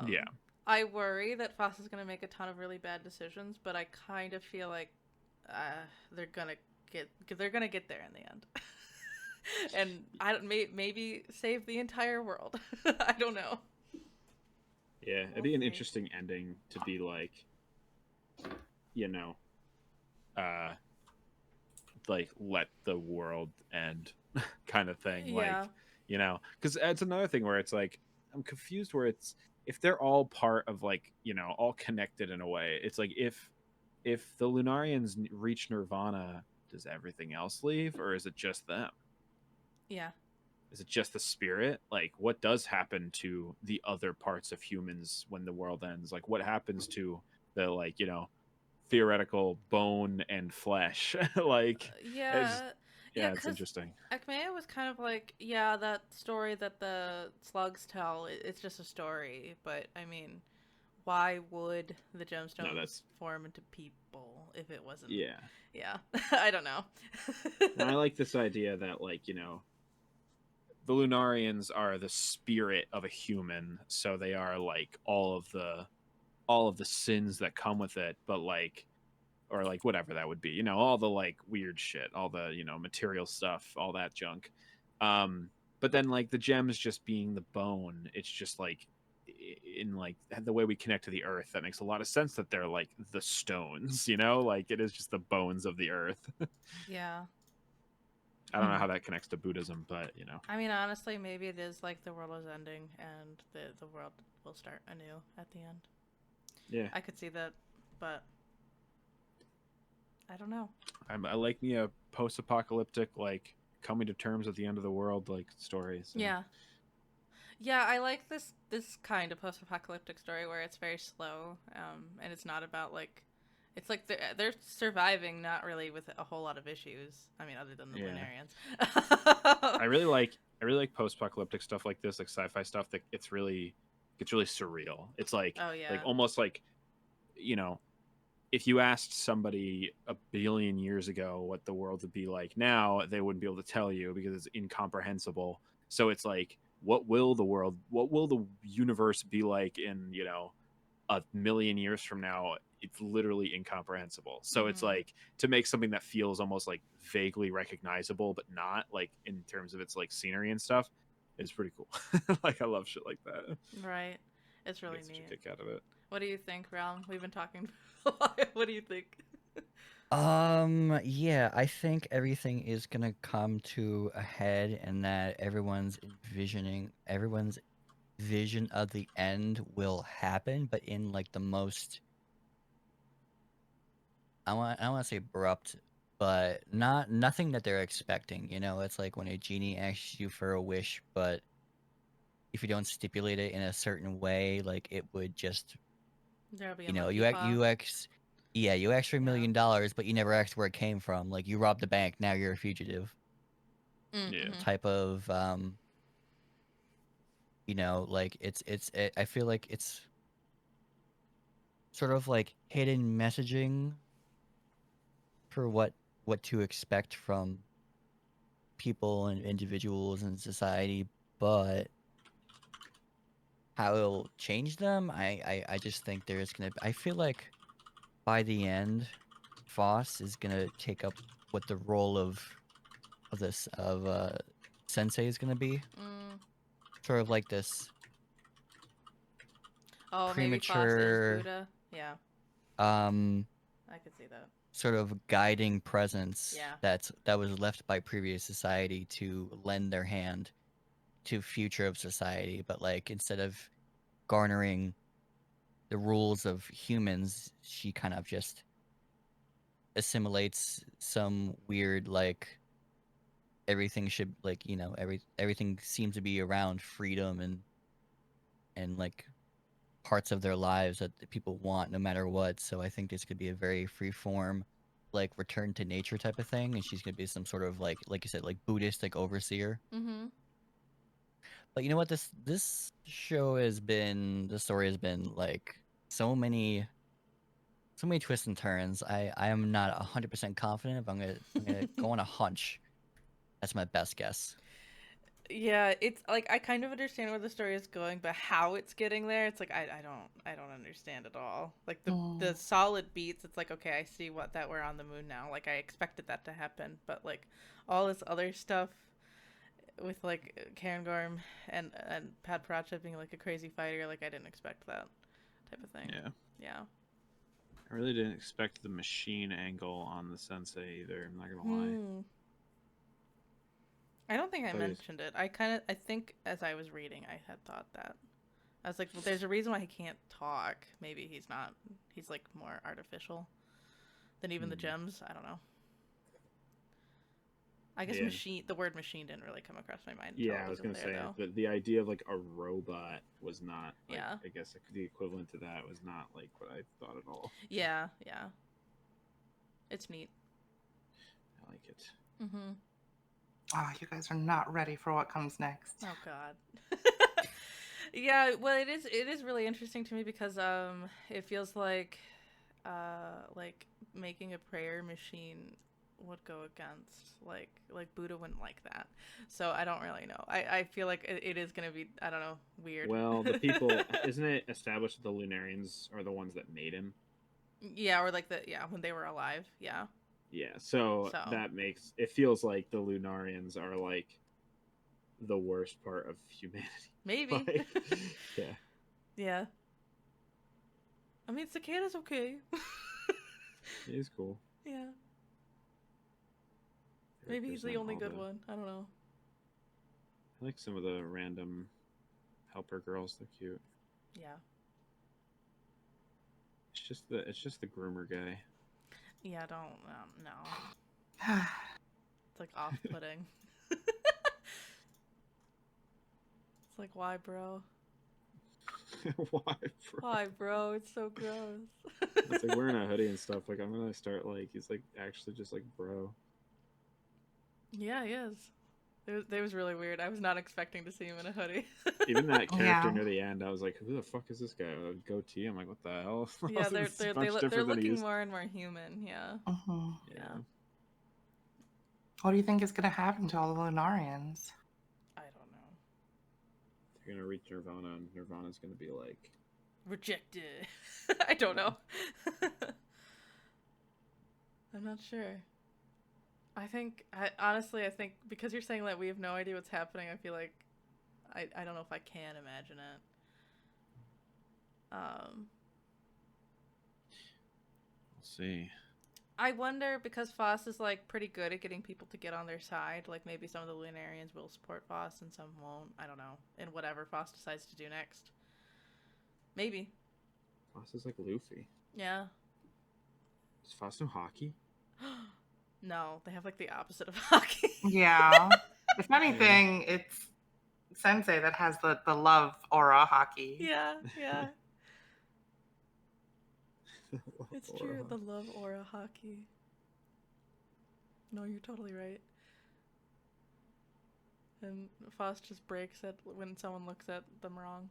Yeah. I worry that Phos is going to make a ton of really bad decisions, but I kind of feel like they're gonna get there in the end, and maybe save the entire world. I don't know. Yeah, it'd be an interesting ending to be like, you know, like let the world end kind of thing. Yeah. Like, you know, because it's another thing where it's like I'm confused where it's if they're all part of like, you know, all connected in a way. It's like if the Lunarians reach Nirvana, does everything else leave, or is it just them? Yeah. Is it just the spirit? Like, what does happen to the other parts of humans when the world ends? Like, what happens to the, like, you know, theoretical bone and flesh? Like, it's interesting. Acmea was kind of like, yeah, that story that the slugs tell, it's just a story. But, I mean, why would the gemstones form into people if it wasn't? Yeah. Yeah. I don't know. And I like this idea that, like, you know, the Lunarians are the spirit of a human, so they are like all of the sins that come with it, but like, or like whatever that would be, you know, all the like weird shit, all the, you know, material stuff, all that junk. But then like the gems just being the bone, it's just like in like the way we connect to the earth, that makes a lot of sense that they're like the stones, you know, like it is just the bones of the earth. Yeah. I don't know how that connects to Buddhism, but you know. I mean, honestly, maybe it is like the world is ending and the world will start anew at the end. Yeah. I could see that, but I don't know. I like me a post-apocalyptic, like coming to terms with the end of the world, like story. So. Yeah. Yeah, I like this kind of post-apocalyptic story where it's very slow, and it's not about like. It's like they're surviving, not really with a whole lot of issues. I mean, other than the Lunarians. I really like post-apocalyptic stuff like this, like sci-fi stuff that it's really surreal. It's like like almost like, you know, if you asked somebody a billion years ago what the world would be like now, they wouldn't be able to tell you because it's incomprehensible. So it's like, what will the universe be like in, you know, a million years from now? It's literally incomprehensible. So it's like to make something that feels almost like vaguely recognizable, but not like in terms of its like scenery and stuff. is pretty cool. Like I love shit like that. Right. It's I really get such a neat. kick out of it. What do you think, Realm? We've been talking a lot. What do you think? Yeah, I think everything is gonna come to a head, and that everyone's vision of the end will happen, but in like the most, I don't want to say abrupt, but nothing that they're expecting. You know, it's like when a genie asks you for a wish, but if you don't stipulate it in a certain way, like it would just, There'll be a you know, monkey paw. you asked for $1 Yeah. million, but you never asked where it came from. Like you robbed the bank, now you're a fugitive. Yeah. Type of, you know, like I feel like it's sort of like hidden messaging for what to expect from people and individuals in society, but how it'll change them, I just think there's gonna. I feel like by the end, Phos is gonna take up what the role of this of Sensei is gonna be. Mm. Sort of like this Oh, maybe Phos is premature, Buddha. Yeah, um, I could see that. sort of guiding presence Yeah. that was left by previous society to lend their hand to future of society, but like instead of garnering the rules of humans, she kind of just assimilates some weird like everything should like, you know, everything seems to be around freedom and like parts of their lives that the people want no matter what. So I think this could be a very free form, like return to nature type of thing, and she's gonna be some sort of like you said, like Buddhist like overseer. Mm-hmm. But you know what? This show has been, the story has been like so many twists and turns. I am not 100% confident, but I'm gonna go on a hunch. That's my best guess. Yeah, it's like I kind of understand where the story is going, but how it's getting there, it's like I don't understand at all. Like the solid beats, it's like okay, I see what that we're on the moon now. Like I expected that to happen, but like all this other stuff with like Karen Gorm and Pat Pratchett being like a crazy fighter, like I didn't expect that type of thing. Yeah. Yeah. I really didn't expect the machine angle on the sensei either. I'm not gonna lie. I don't think I Thought he was- mentioned it. I think as I was reading, I had thought that. I was like, well, there's a reason why he can't talk. Maybe he's not. He's like more artificial than even the gems. I don't know. I guess Yeah. machine. The word machine didn't really come across my mind. Yeah, I was gonna say the idea of like a robot was not. Like, Yeah. I guess the equivalent to that was not like what I thought at all. Yeah, yeah. It's neat. I like it. Mm-hmm. Oh, you guys are not ready for what comes next. Oh God. Yeah, well, it is really interesting to me because it feels like making a prayer machine would go against like Buddha wouldn't like that. So I don't really know. I feel like it is gonna be, I don't know, weird. Well, the people isn't it established that the Lunarians are the ones that made him? Yeah, or like when they were alive. Yeah. Yeah, so that makes it feels like the Lunarians are like the worst part of humanity. Maybe. Like, yeah. Yeah. I mean, Cicada's okay. He's cool. Yeah. Maybe he's the only good one. I don't know. I like some of the random helper girls. They're cute. Yeah. It's just the groomer guy. Yeah, don't no. It's like off-putting. It's like, why, bro? Why, bro? Why, bro? It's so gross. It's like wearing a hoodie and stuff. Like I'm gonna start like he's like actually just like bro. Yeah, he is. It was really weird. I was not expecting to see him in a hoodie. Even that character near the end, I was like, "Who the fuck is this guy with a goatee?" I'm like, "What the hell?" Yeah, they're looking more and more human. Yeah. Yeah. What do you think is going to happen to all the Lunarians? I don't know. They're gonna reach Nirvana, and Nirvana's gonna be like rejected. I don't know. I'm not sure. I think because you're saying that we have no idea what's happening, I feel like I don't know if I can imagine it. We'll see. I wonder, because Phos is like pretty good at getting people to get on their side, like maybe some of the Lunarians will support Phos and some won't. I don't know. And whatever Phos decides to do next. Maybe. Phos is like Luffy. Yeah. Is Phos no hockey? No, they have like the opposite of hockey. Yeah. If anything, it's Sensei that has the love aura hockey. Yeah, yeah. It's true. The love aura hockey. No, you're totally right. And Phos just breaks it when someone looks at them wrong.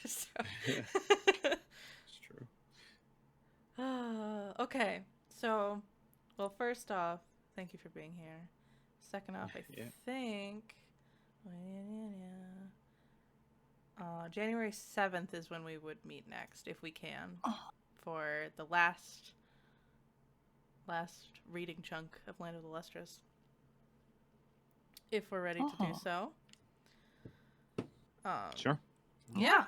So. It's true. Okay, so, well, first off, thank you for being here. Second off, I think January 7th is when we would meet next, if we can, for the last reading chunk of Land of the Lustrous. If we're ready to do so. Sure. Yeah.